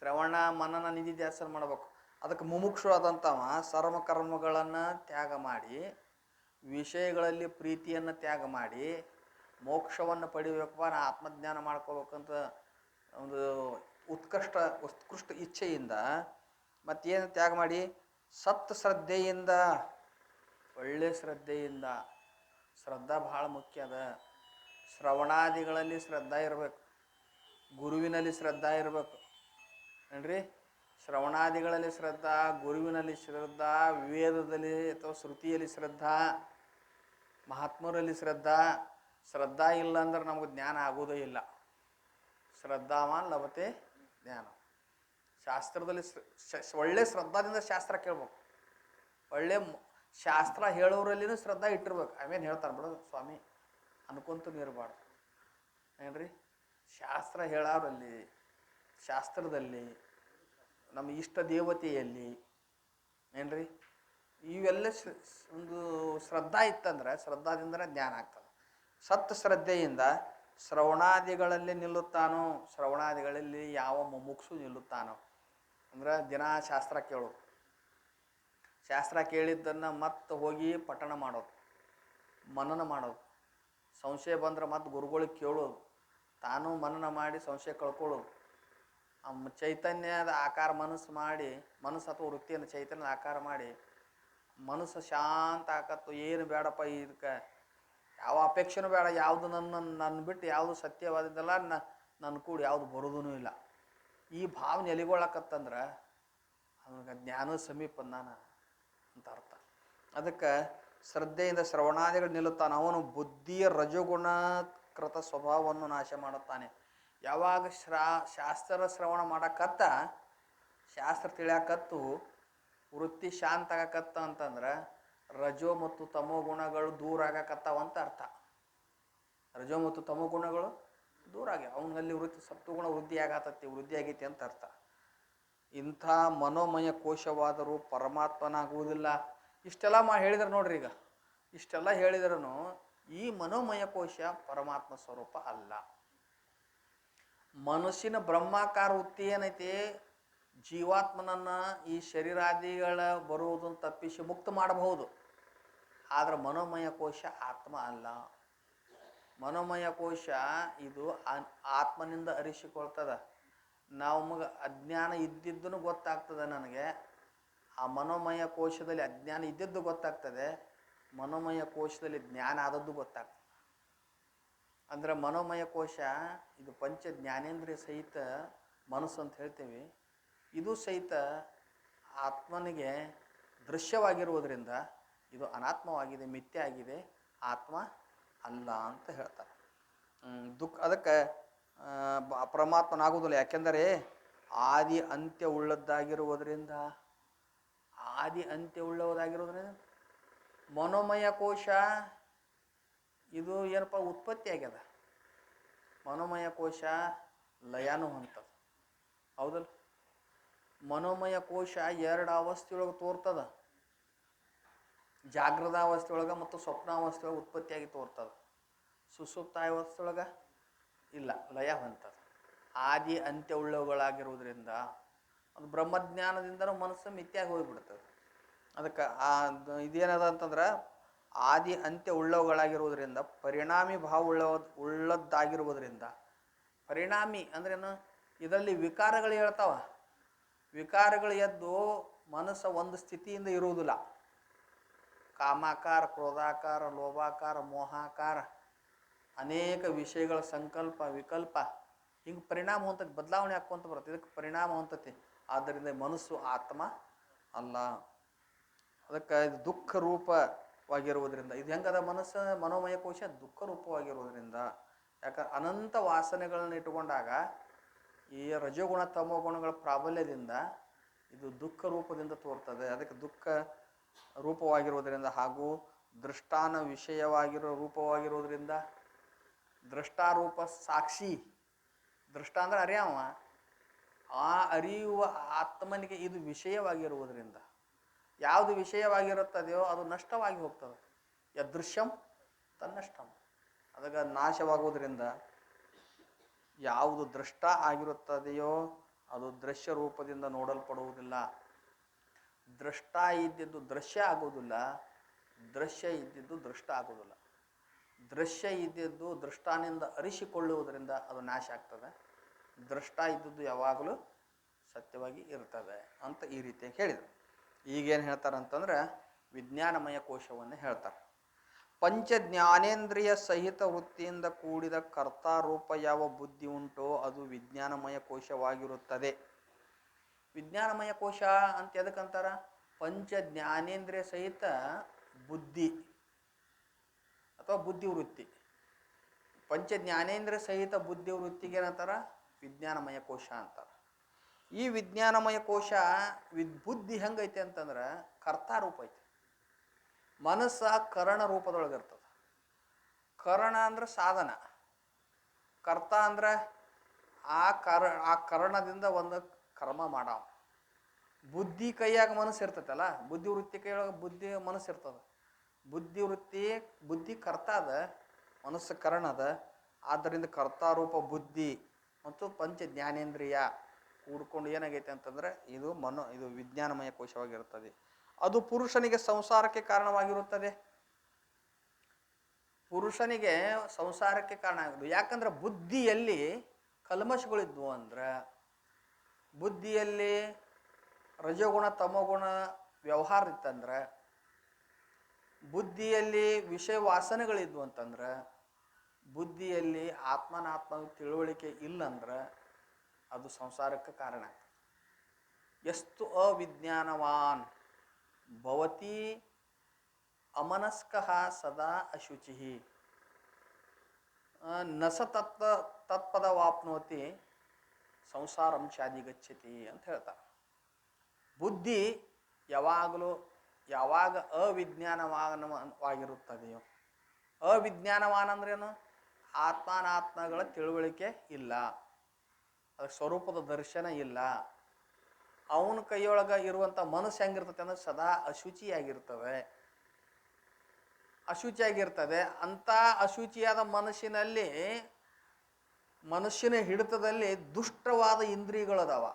ಶ್ರವಣ ಮನನ ನಿಧಿಧ್ಯಾಸನ ಮಾಡ್ಬೇಕು. ಅದಕ್ಕೆ ಮುಮುಕ್ಷು ಆದಂಥವ ಸರ್ವಕರ್ಮಗಳನ್ನು ತ್ಯಾಗ ಮಾಡಿ, ವಿಷಯಗಳಲ್ಲಿ ಪ್ರೀತಿಯನ್ನು ತ್ಯಾಗ ಮಾಡಿ, ಮೋಕ್ಷವನ್ನು ಪಡಿಬೇಕಪ್ಪ, ನಾ ಆತ್ಮಜ್ಞಾನ ಮಾಡ್ಕೋಬೇಕಂತ ಒಂದು ಉತ್ಕೃಷ್ಟ ಇಚ್ಛೆಯಿಂದ ಮತ್ತೇನು ತ್ಯಾಗ ಮಾಡಿ? ಸತ್ ಶ್ರದ್ಧೆಯಿಂದ, ಒಳ್ಳೆ ಶ್ರದ್ಧೆಯಿಂದ. ಶ್ರದ್ಧಾ ಭಾಳ ಮುಖ್ಯ ಅದ. ಶ್ರವಣಾದಿಗಳಲ್ಲಿ ಶ್ರದ್ಧಾ ಇರಬೇಕು, ಗುರುವಿನಲ್ಲಿ ಶ್ರದ್ಧಾ ಇರಬೇಕು ಏನ್ರಿ. ಶ್ರವಣಾದಿಗಳಲ್ಲಿ ಶ್ರದ್ಧಾ, ಗುರುವಿನಲ್ಲಿ ಶ್ರದ್ಧಾ, ವೇದದಲ್ಲಿ ಅಥವಾ ಶ್ರುತಿಯಲ್ಲಿ ಶ್ರದ್ಧಾ, ಮಹಾತ್ಮರಲ್ಲಿ ಶ್ರದ್ಧಾ ಇಲ್ಲ ಅಂದ್ರೆ ನಮಗೆ ಜ್ಞಾನ ಆಗೋದೇ ಇಲ್ಲ. ಶ್ರದ್ಧಾವಾನ್ ಲಭತೆ ಜ್ಞಾನ. ಶಾಸ್ತ್ರದಲ್ಲಿ ಒಳ್ಳೆ ಶ್ರದ್ಧಾದಿಂದ ಶಾಸ್ತ್ರ ಕೇಳ್ಬೇಕು. ಒಳ್ಳೆ ಶಾಸ್ತ್ರ ಹೇಳೋರಲ್ಲಿನೂ ಶ್ರದ್ಧಾ ಇಟ್ಟಿರ್ಬೇಕು. ಆಮೇಲೆ ಹೇಳ್ತಾರೆ ಬಿಡೋದು ಸ್ವಾಮಿ ಅನ್ಕೊಂತೂ ಇರಬಾರ್ದು ಏನ್ರಿ. ಶಾಸ್ತ್ರ ಹೇಳೋರಲ್ಲಿ, ಶಾಸ್ತ್ರದಲ್ಲಿ, ನಮ್ಮ ಇಷ್ಟ ದೇವತೆಯಲ್ಲಿ ಏನ್ರಿ, ಇವೆಲ್ಲ ಒಂದು ಶ್ರದ್ಧಾ ಇತ್ತಂದ್ರೆ ಶ್ರದ್ಧಾದಿಂದ ಜ್ಞಾನ ಆಗ್ತದೆ. ಸತ್ ಶ್ರದ್ಧೆಯಿಂದ ಶ್ರವಣಾದಿಗಳಲ್ಲಿ ನಿಲ್ಲುತ್ತಾನೋ, ಶ್ರವಣಾದಿಗಳಲ್ಲಿ ಯಾವ ಮುಮುಕ್ಷು ನಿಲ್ಲುತ್ತಾನೋ ಅಂದ್ರೆ ದಿನ ಶಾಸ್ತ್ರ ಕೇಳೋದು, ಶಾಸ್ತ್ರ ಕೇಳಿದ್ದನ್ನು ಮತ್ತೆ ಹೋಗಿ ಪಠಣ ಮಾಡೋದು, ಮನನ ಮಾಡೋದು, ಸಂಶಯ ಬಂದ್ರೆ ಮತ್ತೆ ಗುರುಗಳಿಗೆ ಕೇಳೋದು, ತಾನು ಮನನ ಮಾಡಿ ಸಂಶಯ ಕಳ್ಕೊಳ್ಳೋದು, ಚೈತನ್ಯದ ಆಕಾರ ಮನಸ್ಸು ಅಥವಾ ವೃತ್ತಿಯನ್ನು ಚೈತನ್ಯದ ಆಕಾರ ಮಾಡಿ ಮನಸ್ಸು ಶಾಂತ ಆಕತ್ತು. ಏನು ಬೇಡಪ್ಪ, ಇದಕ್ಕೆ ಯಾವ ಅಪೇಕ್ಷೆನೂ ಬೇಡ, ಯಾವುದು ನನ್ನ ಬಿಟ್ಟು ಯಾವುದು ಸತ್ಯವಾದಿದ್ದಲ್ಲ, ನನ್ನ ಕೂಡ ಯಾವುದು ಬರೋದೂ ಇಲ್ಲ. ಈ ಭಾವನೆ ಎಲಿಗೊಳ್ಳಕತ್ತಂದ್ರೆ ಅವನಿಗೆ ಜ್ಞಾನ ಸಮೀಪ ನಾನು ಅಂತ ಅರ್ಥ. ಅದಕ್ಕೆ ಶ್ರದ್ಧೆಯಿಂದ ಶ್ರವಣಾದಿಗಳು ನಿಲ್ಲುತ್ತಾನೆ. ಅವನು ಬುದ್ಧಿಯ ರಜೋಗುಣಕೃತ ಸ್ವಭಾವವನ್ನು ನಾಶ ಮಾಡುತ್ತಾನೆ. ಯಾವಾಗ ಶಾಸ್ತ್ರ ಶ್ರವಣ ಮಾಡಕತ್ತ, ಶಾಸ್ತ್ರ ತಿಳಿಯಾಕತ್ತು, ವೃತ್ತಿ ಶಾಂತ ಆಗಕತ್ತ ಅಂತಂದ್ರೆ ರಜೋ ಮತ್ತು ತಮೋ ಗುಣಗಳು ದೂರ ಆಗಕತ್ತಾವ ಅಂತ ಅರ್ಥ. ರಜೋ ಮತ್ತು ತಮೋ ಗುಣಗಳು ದೂರ ಆಗ್ಯಾವ, ಅವನಲ್ಲಿ ಸತ್ವಗುಣ ವೃದ್ಧಿ ಆಗೈತಿ ಅಂತ ಅರ್ಥ. ಇಂಥ ಮನೋಮಯ ಕೋಶವಾದರೂ ಪರಮಾತ್ಮನಾಗುವುದಿಲ್ಲ. ಇಷ್ಟೆಲ್ಲ ಹೇಳಿದ್ರು ನೋಡ್ರಿ. ಈಗ ಇಷ್ಟೆಲ್ಲ ಹೇಳಿದ್ರೂ ಈ ಮನೋಮಯ ಕೋಶ ಪರಮಾತ್ಮ ಸ್ವರೂಪ ಅಲ್ಲ. ಮನಸ್ಸಿನ ಬ್ರಹ್ಮಾಕಾರ ವೃತ್ತಿ ಏನೈತಿ, ಜೀವಾತ್ಮನನ್ನ ಈ ಶರೀರಾದಿಗಳ ಬರುವುದನ್ನು ತಪ್ಪಿಸಿ ಮುಕ್ತ ಮಾಡಬಹುದು. ಆದ್ರೆ ಮನೋಮಯ ಕೋಶ ಆತ್ಮ ಅಲ್ಲ. ಮನೋಮಯ ಕೋಶ ಇದು ಆತ್ಮನಿಂದ ಅರಿಸಿಕೊಳ್ತದ. ನಮಗೆ ಅಜ್ಞಾನ ಇದ್ದಿದ್ದೂ ಗೊತ್ತಾಗ್ತದೆ. ನನಗೆ ಆ ಮನೋಮಯ ಕೋಶದಲ್ಲಿ ಅಜ್ಞಾನ ಇದ್ದಿದ್ದು ಗೊತ್ತಾಗ್ತದೆ, ಮನೋಮಯ ಕೋಶದಲ್ಲಿ ಜ್ಞಾನ ಆದದ್ದು ಗೊತ್ತಾಗ್ತದೆ. ಅಂದರೆ ಮನೋಮಯ ಕೋಶ ಇದು ಪಂಚ ಜ್ಞಾನೇಂದ್ರಿಯ ಸಹಿತ ಮನಸ್ಸು ಅಂತ ಹೇಳ್ತೇವೆ. ಇದು ಸಹಿತ ಆತ್ಮನಿಗೆ ದೃಶ್ಯವಾಗಿರುವುದರಿಂದ ಇದು ಅನಾತ್ಮವಾಗಿದೆ, ಮಿಥ್ಯೆ ಆಗಿದೆ, ಆತ್ಮ ಅಲ್ಲ ಅಂತ ಹೇಳ್ತಾರೆ. ಅದಕ್ಕೆ ಪರಮಾತ್ಮನಾಗುವುದಿಲ್ಲ. ಯಾಕೆಂದರೆ ಆದಿ ಅಂತ್ಯ ಉಳ್ಳದ್ದಾಗಿರುವುದರಿಂದ ಮನೋಮಯ ಕೋಶ ಇದು ಏನಪ್ಪ ಉತ್ಪತ್ತಿ ಆಗ್ಯದ. ಮನೋಮಯ ಕೋಶ ಲಯನೂ ಹೊಂತದ, ಹೌದಲ್ಲ. ಮನೋಮಯ ಕೋಶ ಎರಡು ಅವಸ್ಥೆಯೊಳಗೆ ತೋರ್ತದ. ಜಾಗೃತ ಅವಸ್ಥೆಯೊಳಗೆ ಮತ್ತು ಸ್ವಪ್ನಾವಸ್ಥೆಯೊಳಗೆ ಉತ್ಪತ್ತಿಯಾಗಿ ತೋರ್ತದ. ಸುಸುಪ್ತಾವಸ್ಥೆಯೊಳಗೆ ಇಲ್ಲ, ಲಯ ಹೊಂತದ. ಆದಿ ಅಂತ್ಯ ಉಳ್ಳವುಗಳಾಗಿರುವುದರಿಂದ ಅದು ಬ್ರಹ್ಮಜ್ಞಾನದಿಂದನೂ ಮನಸ್ಸು ಮಿಥ್ಯಾಗಿ ಹೋಗಿಬಿಡ್ತದೆ. ಅದಕ್ಕೆ ಇದೇನದ ಅಂತಂದ್ರೆ ಆದಿ ಅಂತ್ಯ ಉಳ್ಳವುಗಳಾಗಿರುವುದರಿಂದ ಪರಿಣಾಮಿ ಭಾವ ಉಳ್ಳದ್ದಾಗಿರುವುದರಿಂದ. ಪರಿಣಾಮಿ ಅಂದ್ರೇನು, ಇದರಲ್ಲಿ ವಿಕಾರಗಳು ಹೇಳ್ತಾವ. ವಿಕಾರಗಳು ಎದ್ದು ಮನಸ್ಸು ಒಂದು ಸ್ಥಿತಿಯಿಂದ ಇರುವುದಿಲ್ಲ. ಕಾಮಾಕಾರ, ಕ್ರೋಧಾಕಾರ, ಲೋಭಾಕಾರ, ಮೋಹಾಕಾರ, ಅನೇಕ ವಿಷಯಗಳ ಸಂಕಲ್ಪ ವಿಕಲ್ಪ ಹಿಂಗೆ ಪರಿಣಾಮ ಹೊಂತತಿ, ಬದಲಾವಣೆ ಹಾಕ್ಕೊಂತ ಬರುತ್ತೆ. ಇದಕ್ಕೆ ಪರಿಣಾಮ ಹೊಂತತಿ. ಆದ್ದರಿಂದ ಮನಸ್ಸು ಆತ್ಮ ಅಲ್ಲ. ಅದಕ್ಕೆ ಇದು ದುಃಖ ರೂಪವಾಗಿರುವುದರಿಂದ. ಇದು ಹೆಂಗದ ಮನಸ್ಸು, ಮನೋಮಯ ಕೋಶ ದುಃಖ ರೂಪವಾಗಿರುವುದರಿಂದ. ಯಾಕಂದ್ರೆ ಅನಂತ ವಾಸನೆಗಳನ್ನ ಇಟ್ಟುಕೊಂಡಾಗ ಈ ರಜೋಗುಣ ತಮೋ ಗುಣಗಳ ಪ್ರಾಬಲ್ಯದಿಂದ ಇದು ದುಃಖ ರೂಪದಿಂದ ತೋರ್ತದೆ. ಅದಕ್ಕೆ ದುಃಖ ರೂಪವಾಗಿರುವುದರಿಂದ ಹಾಗೂ ದೃಷ್ಟಾನ ವಿಷಯವಾಗಿರೋ ರೂಪವಾಗಿರುವುದರಿಂದ. ದೃಷ್ಟಾರೂಪ ಸಾಕ್ಷಿ, ದೃಷ್ಟ ಅಂದ್ರೆ ಅರಿಯವ, ಆ ಅರಿಯುವ ಆತ್ಮನಿಗೆ ಇದು ವಿಷಯವಾಗಿರುವುದರಿಂದ. ಯಾವುದು ವಿಷಯವಾಗಿರುತ್ತದೆಯೋ ಅದು ನಷ್ಟವಾಗಿ ಹೋಗ್ತದೆ. ಯದೃಶ್ಯಂ ತನ್ನಷ್ಟಂ, ಅದಕ್ಕೆ ನಾಶವಾಗುವುದರಿಂದ ಯಾವುದು ದೃಷ್ಟ ಆಗಿರುತ್ತದೆಯೋ ಅದು ದೃಶ್ಯ ರೂಪದಿಂದ ನೋಡಲ್ಪಡುವುದಿಲ್ಲ. ದೃಷ್ಟ ಇದ್ದಿದ್ದು ದೃಶ್ಯ ಆಗುವುದಿಲ್ಲ, ದೃಶ್ಯ ಇದ್ದಿದ್ದು ದೃಷ್ಟ ಆಗುವುದಿಲ್ಲ. ದೃಶ್ಯ ಇದ್ದಿದ್ದು ದೃಷ್ಟಾನಿಂದ ಅರಿಸಿಕೊಳ್ಳುವುದರಿಂದ ಅದು ನಾಶ ಆಗ್ತದೆ. ದೃಷ್ಟ ಇದ್ದದ್ದು ಯಾವಾಗಲೂ ಸತ್ಯವಾಗಿ ಇರ್ತದೆ ಅಂತ ಈ ರೀತಿಯಾಗಿ ಹೇಳಿದರು. ಈಗೇನು ಹೇಳ್ತಾರಂತಂದ್ರೆ ವಿಜ್ಞಾನಮಯ ಕೋಶವನ್ನು ಹೇಳ್ತಾರೆ. ಪಂಚ ಜ್ಞಾನೇಂದ್ರಿಯ ಸಹಿತ ವೃತ್ತಿಯಿಂದ ಕೂಡಿದ ಕರ್ತಾರೂಪ ಯಾವ ಬುದ್ಧಿ ಉಂಟೋ ಅದು ವಿಜ್ಞಾನಮಯ ಕೋಶವಾಗಿರುತ್ತದೆ. ವಿಜ್ಞಾನಮಯ ಕೋಶ ಅಂತ ಎದಕ್ಕಂತಾರ? ಪಂಚ ಜ್ಞಾನೇಂದ್ರಿಯ ಸಹಿತ ಬುದ್ಧಿ ಅಥವಾ ಬುದ್ಧಿವೃತ್ತಿ. ಪಂಚ ಜ್ಞಾನೇಂದ್ರಿಯ ಸಹಿತ ಬುದ್ಧಿವೃತ್ತಿಗೆ ಏನಂತಾರ? ವಿಜ್ಞಾನಮಯ ಕೋಶ ಅಂತಾರೆ. ಈ ವಿಜ್ಞಾನಮಯ ಕೋಶ ಬುದ್ಧಿ ಹೆಂಗೈತೆ ಅಂತಂದ್ರೆ ಕರ್ತಾರೂಪ ಐತೆ. ಮನಸ್ಸ ಕರಣ ರೂಪದೊಳಗಿರ್ತದೆ. ಕರಣ ಅಂದ್ರೆ ಸಾಧನ, ಕರ್ತ ಅಂದ್ರೆ ಆ ಕರಣದಿಂದ ಒಂದು ಕರ್ಮ ಮಾಡವ. ಬುದ್ಧಿ ಕೈಯಾಗ ಮನಸ್ಸು ಇರ್ತೈತಲ್ಲ, ಬುದ್ಧಿವೃತ್ತಿ ಕೈಯೊಳಗೆ ಬುದ್ಧಿ ಮನಸ್ಸು ಇರ್ತದೆ. ಬುದ್ಧಿ ಕರ್ತ ಅದ, ಮನಸ್ಸು ಕರಣ ಅದ. ಆದ್ದರಿಂದ ಕರ್ತಾರೂಪ ಬುದ್ಧಿ ಮತ್ತು ಪಂಚ ಜ್ಞಾನೇಂದ್ರಿಯ ಕೂಡ್ಕೊಂಡು ಏನಾಗೈತೆ ಅಂತಂದ್ರೆ ಇದು ವಿಜ್ಞಾನಮಯ ಕೋಶವಾಗಿರುತ್ತದೆ. ಅದು ಪುರುಷನಿಗೆ ಸಂಸಾರಕ್ಕೆ ಕಾರಣವಾಗಿರುತ್ತದೆ. ಪುರುಷನಿಗೆ ಸಂಸಾರಕ್ಕೆ ಕಾರಣ ಆಗೋದು ಯಾಕಂದ್ರೆ ಬುದ್ಧಿಯಲ್ಲಿ ಕಲ್ಮಶಗಳಿದ್ವು. ಅಂದ್ರೆ ಬುದ್ಧಿಯಲ್ಲಿ ರಜೋಗುಣ ತಮೋಗುಣ ವ್ಯವಹಾರ ಇತ್ತಂದ್ರೆ, ಬುದ್ಧಿಯಲ್ಲಿ ವಿಷಯ ವಾಸನೆಗಳಿದ್ವು ಅಂತಂದ್ರೆ, ಬುದ್ಧಿಯಲ್ಲಿ ಆತ್ಮನಾತ್ಮ ತಿಳುವಳಿಕೆ ಇಲ್ಲಂದ್ರೆ ಅದು ಸಂಸಾರಕ್ಕೆ ಕಾರಣ. ಎಷ್ಟು ಅವಿಜ್ಞಾನವಾನ್ ಭವತಿ ಅಮನಸ್ಕಃ ಸದಾ ಅಶುಚಿ ನಸ ತತ್ಪದವಾಪ್ನೋತಿ ಸಂಸಾರಂ ಚಾದಿ ಗಚ್ಚತಿ ಅಂತ ಹೇಳ್ತಾರೆ. ಬುದ್ಧಿ ಯಾವಾಗಲೂ ಯಾವಾಗ ಅವಿಜ್ಞಾನವಾಗಿರುತ್ತದೆಯೋ, ಅವಿಜ್ಞಾನವಾನ ಅಂದ್ರೇನು? ಆತ್ಮಾನಾತ್ಮಗಳ ತಿಳುವಳಿಕೆ ಇಲ್ಲ, ಅದಕ್ಕೆ ಸ್ವರೂಪದ ದರ್ಶನ ಇಲ್ಲ. ಅವನ ಕೈಯೊಳಗೆ ಇರುವಂಥ ಮನಸ್ಸು ಹೆಂಗಿರ್ತದೆ ಅಂದ್ರೆ ಸದಾ ಅಶುಚಿಯಾಗಿರ್ತವೆ, ಅಶುಚಿಯಾಗಿರ್ತದೆ. ಅಂಥ ಅಶುಚಿಯಾದ ಮನಸ್ಸಿನಲ್ಲಿ, ಮನುಷ್ಯನ ಹಿಡಿತದಲ್ಲಿ ದುಷ್ಟವಾದ ಇಂದ್ರಿಯಗಳದಾವ,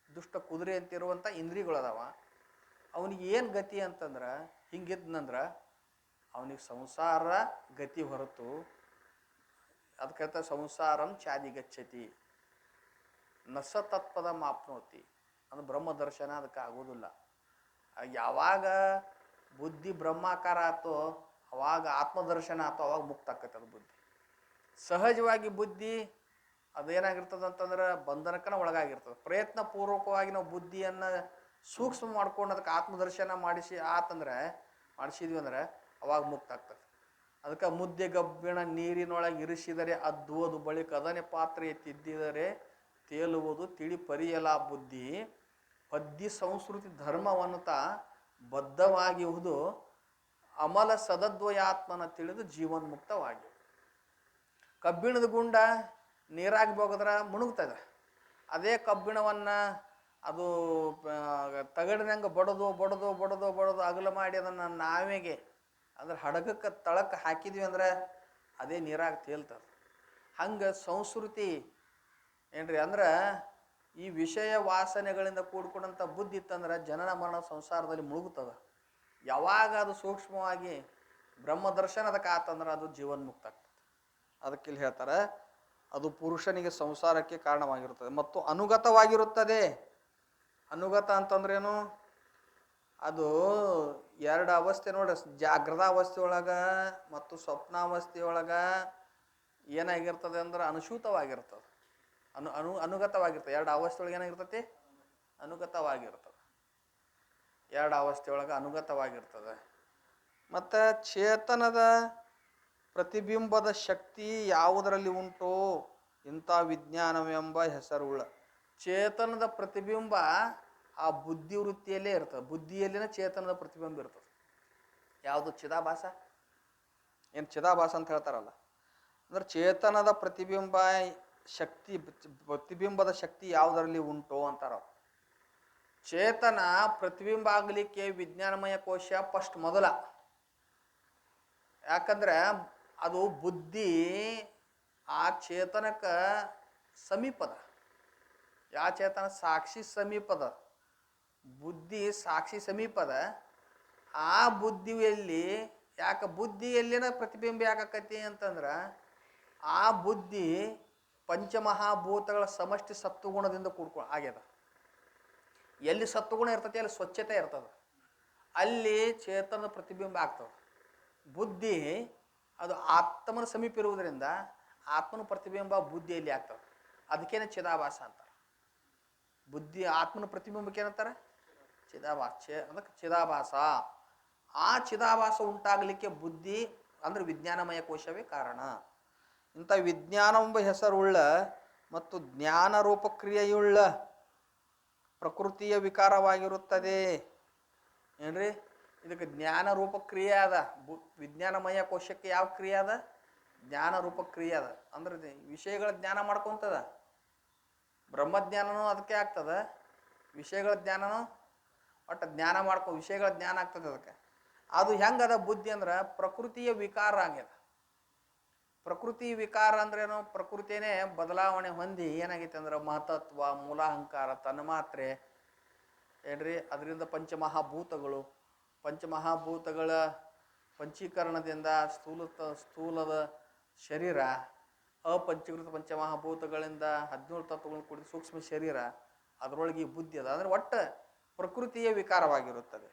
ದುಷ್ಟ ಕುದುರೆ ಅಂತಿರುವಂಥ ಇಂದ್ರಿಯಗಳದಾವ. ಅವನಿಗೆ ಏನು ಗತಿ ಅಂತಂದ್ರೆ, ಹಿಂಗಿದ್ನಂದ್ರೆ ಅವನಿಗೆ ಸಂಸಾರ ಗತಿ ಹೊರತು, ಅದಕ್ಕೆ ಸಂಸಾರಂ ಚಾದಿ ಗಚ್ಚತಿ ನಸ ತತ್ಪದ ಮಾಪ್ನೋತಿ, ಅದು ಬ್ರಹ್ಮ ದರ್ಶನ ಅದಕ್ಕೆ ಆಗೋದಿಲ್ಲ. ಯಾವಾಗ ಬುದ್ಧಿ ಬ್ರಹ್ಮಾಕಾರ ಆತೋ ಅವಾಗ ಆತ್ಮದರ್ಶನ ಆತೋ ಅವಾಗ ಮುಕ್ತ ಆಕತ್ತೆ ಅದು ಬುದ್ಧಿ. ಸಹಜವಾಗಿ ಬುದ್ಧಿ ಅದೇನಾಗಿರ್ತದೆ ಅಂತಂದ್ರೆ ಬಂಧನಕ್ಕನ ಒಳಗಾಗಿರ್ತದೆ. ಪ್ರಯತ್ನ ಪೂರ್ವಕವಾಗಿ ನಾವು ಬುದ್ಧಿಯನ್ನು ಸೂಕ್ಷ್ಮ ಮಾಡ್ಕೊಂಡು ಅದಕ್ಕೆ ಆತ್ಮದರ್ಶನ ಮಾಡಿಸಿದ್ವಿ ಅಂದ್ರೆ ಅವಾಗ ಮುಕ್ತ ಆಗ್ತದೆ. ಅದಕ್ಕೆ ಮುದ್ದೆ ಗಬ್ಬಿಣ ನೀರಿನೊಳಗೆ ಇರಿಸಿದರೆ ಅದ್ದುವುದು, ಬಳಿಕ ಅದನ್ನೇ ಪಾತ್ರೆ ತಿದ್ದಿದರೆ ತೇಲುವುದು, ತಿಳಿ ಪರಿಯಲ ಬುದ್ಧಿ ಪದ್ಯ ಸಂಸ್ಕೃತಿ ಧರ್ಮವನ್ನುತ ಬದ್ಧವಾಗಿರುವುದು, ಅಮಲ ಸದದ್ವಯಾತ್ಮನ ತಿಳಿದು ಜೀವನ್ಮುಕ್ತವಾಗಿ. ಕಬ್ಬಿಣದ ಗುಂಡ ನೀರಾಗಿ ಹೋಗಿದ್ರೆ ಮುಳುಗ್ತದೆ. ಅದೇ ಕಬ್ಬಿಣವನ್ನು ಅದು ತಗಡಿನಂಗೆ ಬಡದು ಬಡದು ಬಡದು ಬಡದು ಅಗಲ ಮಾಡಿ ಅದನ್ನು ನಾವೆಗೆ ಅಂದ್ರೆ ಹಡಗಕ್ಕೆ ತಳಕ್ಕೆ ಹಾಕಿದ್ವಿ ಅಂದ್ರೆ ಅದೇ ನೀರಾಗಿ ತೇಲ್ತದೆ. ಹಂಗೆ ಸಂಸ್ಕೃತಿ ಏನ್ರಿ ಅಂದ್ರೆ ಈ ವಿಷಯ ವಾಸನೆಗಳಿಂದ ಕೂಡ್ಕೊಂಡಂಥ ಬುದ್ಧಿ ಇತ್ತಂದ್ರೆ ಜನನ ಮರಣ ಸಂಸಾರದಲ್ಲಿ ಮುಳುಗುತ್ತದೆ. ಯಾವಾಗ ಅದು ಸೂಕ್ಷ್ಮವಾಗಿ ಬ್ರಹ್ಮ ದರ್ಶನ ಅದಕ್ಕೆ ಆತಂದ್ರೆ ಅದು ಜೀವನ್ಮುಕ್ತ ಆಗ್ತದೆ. ಅದಕ್ಕೆ ಇಲ್ಲಿ ಹೇಳ್ತಾರೆ, ಅದು ಪುರುಷನಿಗೆ ಸಂಸಾರಕ್ಕೆ ಕಾರಣವಾಗಿರುತ್ತದೆ ಮತ್ತು ಅನುಗತವಾಗಿರುತ್ತದೆ. ಅನುಗತ ಅಂತಂದ್ರೇನು? ಅದು ಎರಡು ಅವಸ್ಥೆ ನೋಡಿ, ಜಾಗೃತಾವಸ್ಥೆಯೊಳಗೆ ಮತ್ತು ಸ್ವಪ್ನಾವಸ್ಥೆಯೊಳಗೆ ಏನಾಗಿರ್ತದೆ ಅಂದ್ರೆ ಅನುಸೂತವಾಗಿರ್ತದೆ, ಅನುಗತವಾಗಿರ್ತದೆ. ಎರಡು ಅವಸ್ಥೆಯೊಳಗೆ ಏನಾಗಿರ್ತೈತಿ? ಅನುಗತವಾಗಿರ್ತದೆ. ಎರಡು ಅವಸ್ಥೆಯೊಳಗೆ ಅನುಗತವಾಗಿರ್ತದೆ. ಮತ್ತು ಚೇತನದ ಪ್ರತಿಬಿಂಬದ ಶಕ್ತಿ ಯಾವುದರಲ್ಲಿ ಉಂಟೋ ಇಂಥ ವಿಜ್ಞಾನವೆಂಬ ಹೆಸರುಳ್ಳ. ಚೇತನದ ಪ್ರತಿಬಿಂಬ ಆ ಬುದ್ಧಿವೃತ್ತಿಯಲ್ಲೇ ಇರ್ತದೆ. ಬುದ್ಧಿಯಲ್ಲಿನ ಚೇತನದ ಪ್ರತಿಬಿಂಬ ಇರ್ತದೆ. ಯಾವುದು? ಚಿದಾಭಾಸ. ಏನು ಚಿದಾಭಾಸ ಅಂತ ಹೇಳ್ತಾರಲ್ಲ, ಅಂದ್ರೆ ಚೇತನದ ಪ್ರತಿಬಿಂಬದ ಶಕ್ತಿ ಯಾವುದರಲ್ಲಿ ಉಂಟೋ ಅಂತಾರ. ಚೇತನ ಪ್ರತಿಬಿಂಬ ಆಗಲಿಕ್ಕೆ ವಿಜ್ಞಾನಮಯ ಕೋಶ ಫಸ್ಟ್ ಮೊದಲ. ಯಾಕಂದ್ರೆ ಅದು ಬುದ್ಧಿ ಆ ಚೇತನಕ್ಕೆ ಸಮೀಪದ. ಯಾವ ಚೇತನ? ಸಾಕ್ಷಿ ಸಮೀಪದ. ಬುದ್ಧಿ ಸಾಕ್ಷಿ ಸಮೀಪದ. ಆ ಬುದ್ಧಿಯಲ್ಲಿ ಯಾಕೆ ಬುದ್ಧಿಯಲ್ಲಿನ ಪ್ರತಿಬಿಂಬ ಯಾಕತಿ ಅಂತಂದ್ರೆ ಆ ಬುದ್ಧಿ ಪಂಚಮಹಾಭೂತಗಳ ಸಮಷ್ಟಿ ಸತ್ವಗುಣದಿಂದ ಆಗ್ಯದ. ಎಲ್ಲಿ ಸತ್ವಗುಣ ಇರ್ತತಿ ಅಲ್ಲಿ ಸ್ವಚ್ಛತೆ ಇರ್ತದೆ, ಅಲ್ಲಿ ಚೇತನದ ಪ್ರತಿಬಿಂಬ ಆಗ್ತದೆ. ಬುದ್ಧಿ ಅದು ಆತ್ಮನ ಸಮೀಪ ಇರುವುದರಿಂದ ಆತ್ಮನ ಪ್ರತಿಬಿಂಬ ಬುದ್ಧಿಯಲ್ಲಿ ಆಗ್ತದೆ. ಅದಕ್ಕೇನೆ ಚಿದಾಭಾಸ ಅಂತಾರೆ. ಬುದ್ಧಿ ಆತ್ಮನ ಪ್ರತಿಬಿಂಬಕ್ಕೆ ಏನಂತಾರೆ? ಚಿದಾಭಾಸ. ಅದಕ್ಕೆ ಚಿದಾಭಾಸ. ಆ ಚಿದಾಭಾಸ ಉಂಟಾಗಲಿಕ್ಕೆ ಬುದ್ಧಿ ಅಂದ್ರೆ ವಿಜ್ಞಾನಮಯ ಕೋಶವೇ ಕಾರಣ. ಇಂಥ ವಿಜ್ಞಾನವೆಂಬ ಹೆಸರುಳ್ಳ ಮತ್ತು ಜ್ಞಾನ ರೂಪಕ್ರಿಯೆಯುಳ್ಳ ಪ್ರಕೃತಿಯ ವಿಕಾರವಾಗಿರುತ್ತದೆ. ಏನ್ರಿ? ಇದಕ್ಕೆ ಜ್ಞಾನ ರೂಪಕ್ರಿಯೆ ಅದ. ವಿಜ್ಞಾನಮಯ ಕೋಶಕ್ಕೆ ಯಾವ ಕ್ರಿಯೆ ಅದ? ಜ್ಞಾನ ರೂಪಕ್ರಿಯೆ ಅದ. ಅಂದ್ರೆ ವಿಷಯಗಳ ಜ್ಞಾನ ಮಾಡ್ಕೊತದ. ಬ್ರಹ್ಮಜ್ಞಾನನೂ ಅದಕ್ಕೆ ಆಗ್ತದೆ, ವಿಷಯಗಳ ಜ್ಞಾನನೂ ಒಟ್ಟು ಜ್ಞಾನ ವಿಷಯಗಳ ಜ್ಞಾನ ಆಗ್ತದೆ ಅದಕ್ಕೆ. ಅದು ಹೆಂಗದ ಬುದ್ಧಿ ಅಂದ್ರೆ ಪ್ರಕೃತಿಯ ವಿಕಾರ ಆಗ್ಯದ. ಪ್ರಕೃತಿ ವಿಕಾರ ಅಂದ್ರೇನು? ಪ್ರಕೃತಿಯೇ ಬದಲಾವಣೆ ಹೊಂದಿ ಏನಾಗೈತೆ ಅಂದ್ರೆ ಮಹತತ್ವ, ಮೂಲಾಹಂಕಾರ, ತನ್ಮಾತ್ರೆ ಏನ್ರಿ, ಅದರಿಂದ ಪಂಚಮಹಾಭೂತಗಳ ಪಂಚೀಕರಣದಿಂದ ಸ್ಥೂಲದ ಶರೀರ, ಅಪಂಚೀಕೃತ ಪಂಚಮಹಾಭೂತಗಳಿಂದ 17 ತತ್ವಗಳನ್ನು ಕೂಡಿದ ಸೂಕ್ಷ್ಮ ಶರೀರ, ಅದರೊಳಗೆ ಈ ಬುದ್ಧಿ ಅದ. ಅಂದರೆ ಒಟ್ಟು ಪ್ರಕೃತಿಯ ವಿಕಾರವಾಗಿರುತ್ತದೆ.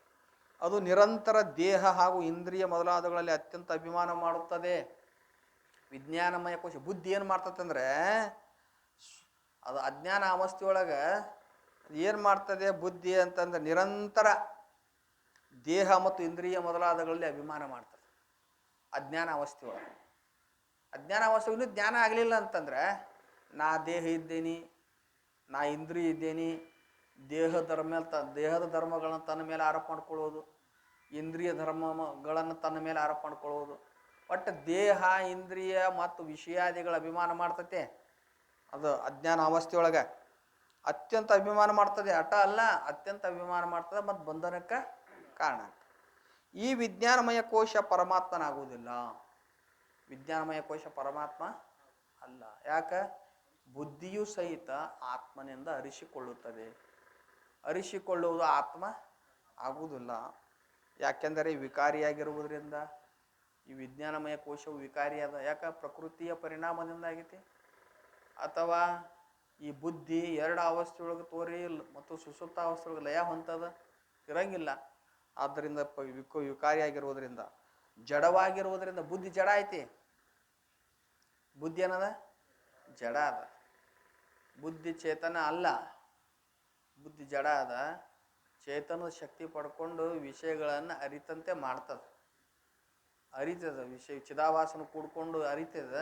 ಅದು ನಿರಂತರ ದೇಹ ಹಾಗೂ ಇಂದ್ರಿಯ ಮೊದಲಾದಗಳಲ್ಲಿ ಅತ್ಯಂತ ಅಭಿಮಾನ ಮಾಡುತ್ತದೆ. ವಿಜ್ಞಾನಮಯ ಕೋಶ ಬುದ್ಧಿ ಏನು ಮಾಡ್ತದೆ ಅಂದರೆ ಅದು ಅಜ್ಞಾನ ಅವಸ್ಥೆಯೊಳಗೆ ಏನು ಮಾಡ್ತದೆ ಬುದ್ಧಿ ಅಂತಂದ್ರೆ ನಿರಂತರ ದೇಹ ಮತ್ತು ಇಂದ್ರಿಯ ಮೊದಲಾದಗಳಲ್ಲಿ ಅಭಿಮಾನ ಮಾಡ್ತದೆ. ಅಜ್ಞಾನ ಅವಸ್ಥೆಯೊಳಗೆ. ಅಜ್ಞಾನ ಅವಸ್ಥೆ ಇನ್ನೂ ಜ್ಞಾನ ಆಗಲಿಲ್ಲ ಅಂತಂದ್ರೆ ನಾ ದೇಹ ಇದ್ದೇನೆ, ನಾ ಇಂದ್ರಿಯ ಇದ್ದೇನೆ, ದೇಹದ ಧರ್ಮಗಳನ್ನು ತನ್ನ ಮೇಲೆ ಆರೋಪ ಮಾಡ್ಕೊಳ್ಳೋದು, ಇಂದ್ರಿಯ ಧರ್ಮಗಳನ್ನು ತನ್ನ ಮೇಲೆ ಆರೋಪ ಮಾಡ್ಕೊಳ್ಳೋದು. ಒಟ್ಟು ದೇಹ, ಇಂದ್ರಿಯ ಮತ್ತು ವಿಷಯಾದಿಗಳ ಅಭಿಮಾನ ಮಾಡ್ತತೆ. ಅದು ಅಜ್ಞಾನ ಅವಸ್ಥೆಯೊಳಗೆ ಅತ್ಯಂತ ಅಭಿಮಾನ ಮಾಡ್ತದೆ. ಅಟ ಅಲ್ಲ, ಅತ್ಯಂತ ಅಭಿಮಾನ ಮಾಡ್ತದೆ ಮತ್ತು ಬಂಧನಕ್ಕೆ ಕಾರಣ. ಈ ವಿಜ್ಞಾನಮಯ ಕೋಶ ಪರಮಾತ್ಮನಾಗುವುದಿಲ್ಲ. ವಿಜ್ಞಾನಮಯ ಕೋಶ ಪರಮಾತ್ಮ ಅಲ್ಲ. ಯಾಕೆ? ಬುದ್ಧಿಯೂ ಸಹಿತ ಆತ್ಮನಿಂದ ಅರಿಸಿಕೊಳ್ಳುತ್ತದೆ. ಅರಿಸಿಕೊಳ್ಳುವುದು ಆತ್ಮ ಆಗುವುದಿಲ್ಲ. ಯಾಕೆಂದರೆ ವಿಕಾರಿಯಾಗಿರುವುದರಿಂದ. ಈ ವಿಜ್ಞಾನಮಯ ಕೋಶವು ವಿಕಾರಿಯಾದ. ಯಾಕೆ? ಪ್ರಕೃತಿಯ ಪರಿಣಾಮದಿಂದ ಆಗೈತಿ. ಅಥವಾ ಈ ಬುದ್ಧಿ ಎರಡು ಅವಸ್ಥೆಯೊಳಗೆ ತೋರಿ ಮತ್ತು ಸುಸುಪ್ತ ಅವಸ್ಥೆಯೊಳಗೆ ಲಯ ಹೊಂತದ ಇರಂಗಿಲ್ಲ. ಆದ್ದರಿಂದ ವಿಕಾರಿಯಾಗಿರುವುದರಿಂದ, ಜಡವಾಗಿರುವುದರಿಂದ. ಬುದ್ಧಿ ಜಡ ಐತಿ. ಬುದ್ಧಿ ಏನದ? ಜಡ ಅದ. ಬುದ್ಧಿ ಚೇತನ ಅಲ್ಲ. ಬುದ್ಧಿ ಜಡ ಅದ. ಚೇತನದ ಶಕ್ತಿ ಪಡ್ಕೊಂಡು ವಿಷಯಗಳನ್ನು ಅರಿತಂತೆ ಮಾಡ್ತದೆ. ಅರಿತದ ವಿಷಯ ಚಿದಾಭಾಸನ ಕೂಡ್ಕೊಂಡು ಅರಿತದ.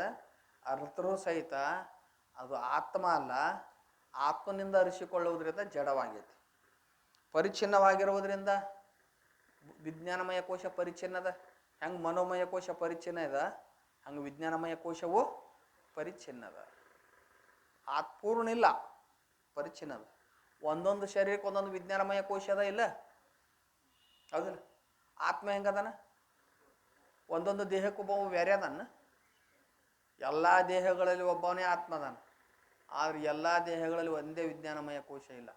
ಅರ್ಥರೂ ಸಹಿತ ಅದು ಆತ್ಮ ಅಲ್ಲ. ಆತ್ಮನಿಂದ ಅರಿಸಿಕೊಳ್ಳುವುದರಿಂದ ಜಡವಾಗೈತಿ. ಪರಿಚ್ಛಿನ್ನವಾಗಿರುವುದರಿಂದ ವಿಜ್ಞಾನಮಯ ಕೋಶ ಪರಿಚ್ಛಿನ್ನದ. ಹೆಂಗೆ ಮನೋಮಯ ಕೋಶ ಪರಿಚ್ಛಿನ್ನ ಇದೆ, ಹಂಗೆ ವಿಜ್ಞಾನಮಯ ಕೋಶವು ಪರಿಚ್ಛಿನ್ನದ. ಪೂರ್ಣ ಇಲ್ಲ, ಪರಿಚ್ಛಿನ್ನದ. ಒಂದೊಂದು ಶರೀರಕ್ಕೆ ಒಂದೊಂದು ವಿಜ್ಞಾನಮಯ ಕೋಶ ಅದ ಇಲ್ಲ? ಹೌದಿಲ್ಲ? ಆತ್ಮ ಹೆಂಗದಾನ? ಒಂದೊಂದು ದೇಹಕ್ಕೊಬ್ಬ ಬೇರೆ ಅದಾನ. ಎಲ್ಲ ದೇಹಗಳಲ್ಲಿ ಒಬ್ಬವನೇ ಆತ್ಮ ಅದಾನ. ಆದರೆ ಎಲ್ಲ ದೇಹಗಳಲ್ಲಿ ಒಂದೇ ವಿಜ್ಞಾನಮಯ ಕೋಶ ಇಲ್ಲ,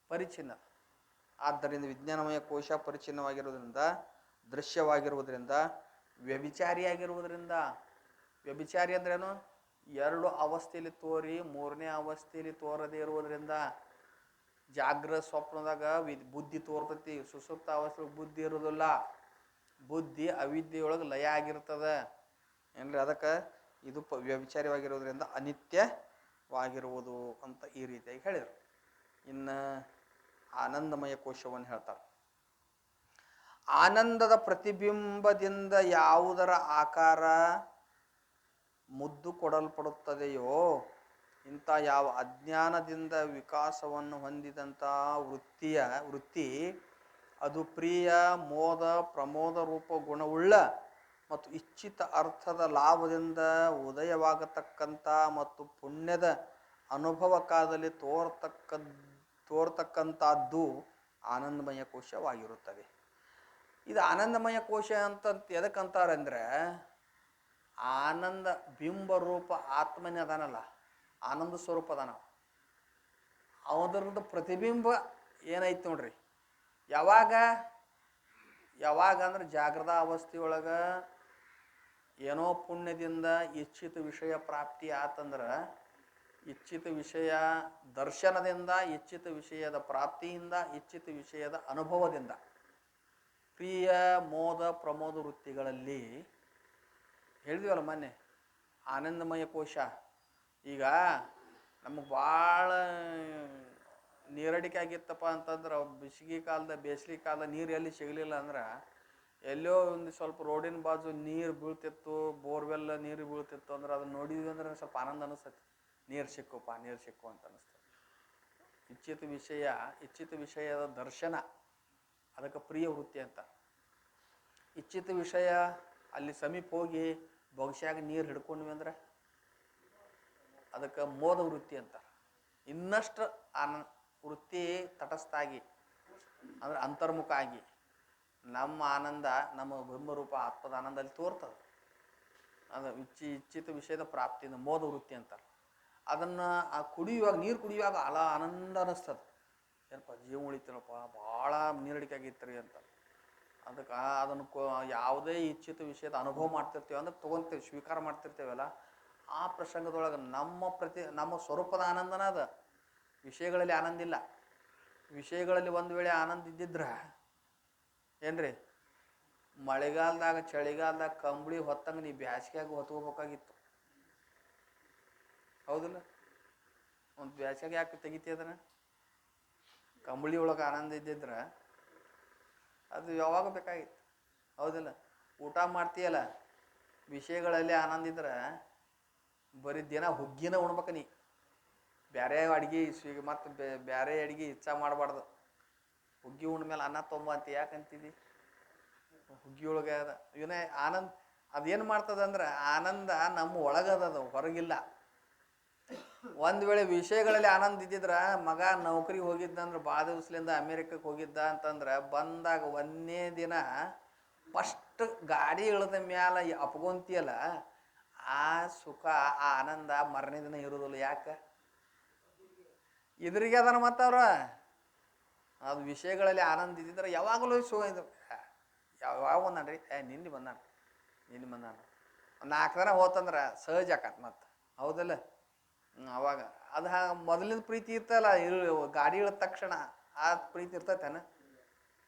ಪರಿಚ್ಛಿನ್ನ. ಆದ್ದರಿಂದ ವಿಜ್ಞಾನಮಯ ಕೋಶ ಪರಿಚ್ಛಿನ್ನವಾಗಿರುವುದರಿಂದ, ದೃಶ್ಯವಾಗಿರುವುದರಿಂದ, ವ್ಯಭಿಚಾರಿಯಾಗಿರುವುದರಿಂದ. ವ್ಯಭಿಚಾರಿ ಅಂದ್ರೇನು? ಎರಡು ಅವಸ್ಥೆಯಲ್ಲಿ ತೋರಿ ಮೂರನೇ ಅವಸ್ಥೆಯಲ್ಲಿ ತೋರದೇ ಇರುವುದರಿಂದ. ಜಾಗ್ರತ ಸ್ವಪ್ನದಾಗ ಬುದ್ಧಿ ತೋರ್ತತಿ, ಸುಸುಪ್ತ ಅವಸ್ಥೆಯೊಳಗೆ ಬುದ್ಧಿ ಇರೋದಿಲ್ಲ. ಬುದ್ಧಿ ಅವಿದ್ಯೆಯೊಳಗೆ ಲಯ ಆಗಿರ್ತದೆ ಏನ್ರಿ. ಅದಕ್ಕೆ ಇದು ವ್ಯಭಿಚಾರವಾಗಿರೋದ್ರಿಂದ ಅನಿತ್ಯವಾಗಿರುವುದು ಅಂತ ಈ ರೀತಿಯಾಗಿ ಹೇಳಿದರು. ಇನ್ನು ಆನಂದಮಯ ಕೋಶವನ್ನು ಹೇಳ್ತಾರೆ. ಆನಂದದ ಪ್ರತಿಬಿಂಬದಿಂದ ಯಾವುದರ ಆಕಾರ ಮುದ್ದು ಕೊಡಲ್ಪಡುತ್ತದೆಯೋ ಇಂಥ ಯಾವ ಅಜ್ಞಾನದಿಂದ ವಿಕಾಸವನ್ನು ಹೊಂದಿದಂಥ ವೃತ್ತಿ ಅದು ಪ್ರಿಯ, ಮೋದ, ಪ್ರಮೋದ ರೂಪ ಗುಣವುಳ್ಳ ಮತ್ತು ಇಚ್ಛಿತ ಅರ್ಥದ ಲಾಭದಿಂದ ಉದಯವಾಗತಕ್ಕಂಥ ಮತ್ತು ಪುಣ್ಯದ ಅನುಭವ ಕಾಲದಲ್ಲಿ ತೋರ್ತಕ್ಕಂಥದ್ದು ಆನಂದಮಯ ಕೋಶವಾಗಿರುತ್ತದೆ. ಇದು ಆನಂದಮಯ ಕೋಶ ಅಂತ ಎದಕ್ಕಂತಾರೆ ಅಂದರೆ, ಆನಂದ ಬಿಂಬ ರೂಪ ಆತ್ಮನೇ ಅದಾನಲ್ಲ, ಆನಂದ ಸ್ವರೂಪ ಅದಾನ. ಅದರದ್ದು ಪ್ರತಿಬಿಂಬ ಏನೈತೆ ನೋಡ್ರಿ. ಯಾವಾಗ ಅಂದ್ರೆ ಜಾಗೃತ ಅವಸ್ಥೆಯೊಳಗೆ ಏನೋ ಪುಣ್ಯದಿಂದ ಇಚ್ಛಿತ ವಿಷಯ ಪ್ರಾಪ್ತಿ ಆತಂದ್ರೆ, ಇಚ್ಛಿತ ವಿಷಯ ದರ್ಶನದಿಂದ, ಇಚ್ಛಿತ ವಿಷಯದ ಪ್ರಾಪ್ತಿಯಿಂದ, ಇಚ್ಛಿತ ವಿಷಯದ ಅನುಭವದಿಂದ, ಪ್ರಿಯ, ಮೋದ, ಪ್ರಮೋದ ವೃತ್ತಿಗಳಲ್ಲಿ ಹೇಳಿದ್ವಲ್ಲ ಮೊನ್ನೆ ಆನಂದಮಯ ಕೋಶ. ಈಗ ನಮಗೆ ಭಾಳ ನೀರಡಿಕೆ ಆಗಿತ್ತಪ್ಪ ಅಂತಂದ್ರೆ, ಬೇಸಿಗೆ ಕಾಲದ ನೀರು ಎಲ್ಲಿ ಸಿಗಲಿಲ್ಲ ಅಂದ್ರೆ, ಎಲ್ಲೋ ಒಂದು ಸ್ವಲ್ಪ ರೋಡಿನ ಬಾಜು ನೀರು ಬೀಳ್ತಿತ್ತು, ಬೋರ್ವೆಲ್ ನೀರು ಬೀಳ್ತಿತ್ತು ಅಂದ್ರೆ ಅದನ್ನು ನೋಡಿದ್ವಿ ಅಂದ್ರೆ ಸ್ವಲ್ಪ ಆನಂದ ಅನಿಸ್ತೈತಿ. ನೀರು ಸಿಕ್ಕು ಅಂತ ಅನಿಸ್ತದೆ. ಇಚ್ಛಿತ ವಿಷಯದ ದರ್ಶನ, ಅದಕ್ಕೆ ಪ್ರಿಯ ವೃತ್ತಿ ಅಂತ. ಇಚ್ಛಿತ ವಿಷಯ ಅಲ್ಲಿ ಸಮೀಪ ಹೋಗಿ ಬೊಗಸ್ಯಾಗ ನೀರು ಹಿಡ್ಕೊಂಡ್ವಿ ಅಂದ್ರೆ ಅದಕ್ಕೆ ಮೋದ ವೃತ್ತಿ ಅಂತ. ಇನ್ನಷ್ಟು ವೃತ್ತಿ ತಟಸ್ಥಾಗಿ ಅಂದ್ರೆ ಅಂತರ್ಮುಖ ಆಗಿ ನಮ್ಮ ಆನಂದ, ನಮ್ಮ ಬಿಂಬರೂಪ ಆತ್ಮದ ಆನಂದ ಅಲ್ಲಿ ತೋರ್ತದೆ. ಅದು ಇಚ್ಛಿತ ವಿಷಯದ ಪ್ರಾಪ್ತಿಯಿಂದ ಮೋದ ವೃತ್ತಿ ಅಂತಾರೆ. ಅದನ್ನು ನೀರು ಕುಡಿಯುವಾಗ ಆನಂದ ಅನ್ನಿಸ್ತದೆ. ಏನಪ್ಪ ಜೀವ ಉಳಿತೀನಪ್ಪ, ಭಾಳ ನೀರಡಿಕೆ ಆಗಿತ್ತು ಅಂತ. ಅದಕ್ಕೆ ಅದನ್ನು ಯಾವುದೇ ಇಚ್ಛಿತ ವಿಷಯದ ಅನುಭವ ಮಾಡ್ತಿರ್ತೀವಿ ಅಂದ್ರೆ ತೊಗೊತೀವಿ, ಸ್ವೀಕಾರ ಮಾಡ್ತಿರ್ತೇವಲ್ಲ, ಆ ಪ್ರಸಂಗದೊಳಗೆ ನಮ್ಮ ಸ್ವರೂಪದ ಆನಂದನ ಅದ. ವಿಷಯಗಳಲ್ಲಿ ಆನಂದ ಇಲ್ಲ. ವಿಷಯಗಳಲ್ಲಿ ಒಂದು ವೇಳೆ ಆನಂದ ಇದ್ದಿದ್ರೆ ಏನ್ರಿ, ಮಳೆಗಾಲದಾಗ ಚಳಿಗಾಲದಾಗ ಕಂಬಳಿ ಹೊತ್ತಂಗೆ ನೀ ಬ್ಯಾಸಿಗೆಯಾಗ ಹೊತ್ಕೋಬೇಕಾಗಿತ್ತು. ಹೌದಿಲ್ಲ? ಒಂದು ಬ್ಯಾಸಿಗೆ ಯಾಕೆ ತೆಗಿತಿ ಅದನ್ನು? ಕಂಬಳಿ ಒಳಗೆ ಆನಂದ ಇದ್ದಿದ್ರೆ ಅದು ಯಾವಾಗ ಬೇಕಾಗಿತ್ತು. ಹೌದಿಲ್ಲ? ಊಟ ಮಾಡ್ತೀಯಲ್ಲ, ವಿಷಯಗಳಲ್ಲಿ ಆನಂದ ಇದ್ರೆ ಬರೀ ದಿನ ಹುಗ್ಗಿನ ಉಣ್ಬೇಕು ನೀ. ಬೇರೆ ಅಡ್ಗೆ ಈಗ ಮತ್ತು ಬೇರೆ ಅಡ್ಗೆ ಇಚ್ಛಾ ಮಾಡಬಾರ್ದು. ಹುಗ್ಗಿ ಉಂಡ ಮೇಲೆ ಅನ್ನ ತೊಂಬ ಅಂತ ಯಾಕಂತಿದ್ದಿ? ಹುಗ್ಗಿ ಒಳಗೆ ಅದ ಇವನೇ ಆನಂದ. ಅದೇನು ಮಾಡ್ತದೆ ಅಂದ್ರೆ ಆನಂದ ನಮ್ಮ ಒಳಗದ, ಹೊರಗಿಲ್ಲ. ಒಂದು ವೇಳೆ ವಿಷಯಗಳಲ್ಲಿ ಆನಂದ ಇದ್ದಿದ್ರೆ ಮಗ ನೌಕರಿಗೆ ಹೋಗಿದ್ದಂದ್ರೆ ಭಾಳ ದಿವಸಲಿಂದ ಅಮೇರಿಕಕ್ಕೆ ಹೋಗಿದ್ದ ಅಂತಂದ್ರೆ ಬಂದಾಗ ಒಂದೇ ದಿನ ಫಸ್ಟ್ ಗಾಡಿ ಇಳಿದ ಮ್ಯಾಲ ಅಪ್ಕೊಂತಿಯಲ್ಲ, ಆ ಸುಖ ಆ ಆನಂದ ಮರನೇ ದಿನ ಇರೋದಿಲ್ಲ. ಯಾಕೆ? ಇದ್ರಿಗೆ ಅದನ್ನ ಮತ್ತವ್ರ ಅದು ವಿಷಯಗಳಲ್ಲಿ ಆನಂದ ಇದ್ದಿದ್ರೆ ಯಾವಾಗಲೂ ಇದು ಯಾವಾಗ ಬಂದಾನ್ರಿ, ನಿನ್ನೆ ಬಂದಾನ ಒಂದು 4 ದಿನ ಹೋತಂದ್ರೆ ಸಹಜ ಆಕತ್ ಮತ್ತೆ, ಹೌದಲ್ಲ? ಅವಾಗ ಅದು ಮೊದಲಿನ ಪ್ರೀತಿ ಇರ್ತಲ್ಲ, ಗಾಡಿ ಇಳಿದ ತಕ್ಷಣ ಆ ಪ್ರೀತಿ ಇರ್ತೈತೇನ?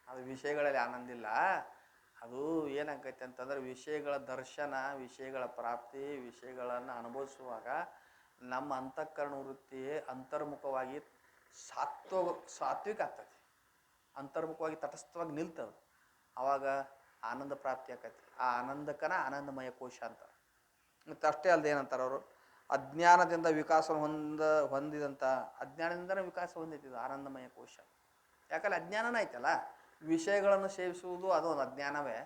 ಅದು ವಿಷಯಗಳಲ್ಲಿ ಆನಂದ ಇಲ್ಲ. ಅದು ಏನಾಗೈತೆ ಅಂತಂದ್ರೆ ವಿಷಯಗಳ ದರ್ಶನ, ವಿಷಯಗಳ ಪ್ರಾಪ್ತಿ, ವಿಷಯಗಳನ್ನು ಅನುಭವಿಸುವಾಗ ನಮ್ಮ ಅಂತಃಕರಣ ವೃತ್ತಿ ಅಂತರ್ಮುಖವಾಗಿ ಸಾತ್ವಿಕ ಆಗ್ತದೆ, ಅಂತರ್ಮುಖವಾಗಿ ತಟಸ್ಥವಾಗಿ ನಿಲ್ತದೆ. ಆವಾಗ ಆನಂದ ಪ್ರಾಪ್ತಿ ಆಕೈತಿ. ಆ ಆನಂದಕ್ಕನ ಆನಂದಮಯ ಕೋಶ ಅಂತಾರೆ. ಮತ್ತು ಅಷ್ಟೇ ಅಲ್ಲದೆ ಏನಂತಾರೆ ಅವರು, ಅಜ್ಞಾನದಿಂದ ವಿಕಾಸ ಹೊಂದಿದಂಥ ಅಜ್ಞಾನದಿಂದನೇ ವಿಕಾಸ ಹೊಂದಿದ್ದು ಆನಂದಮಯ ಕೋಶ. ಯಾಕಂದ್ರೆ ಅಜ್ಞಾನನ ಐತಲ್ಲ, ವಿಷಯಗಳನ್ನು ಸೇವಿಸುವುದು ಅದು ಒಂದು ಅಜ್ಞಾನವೇ.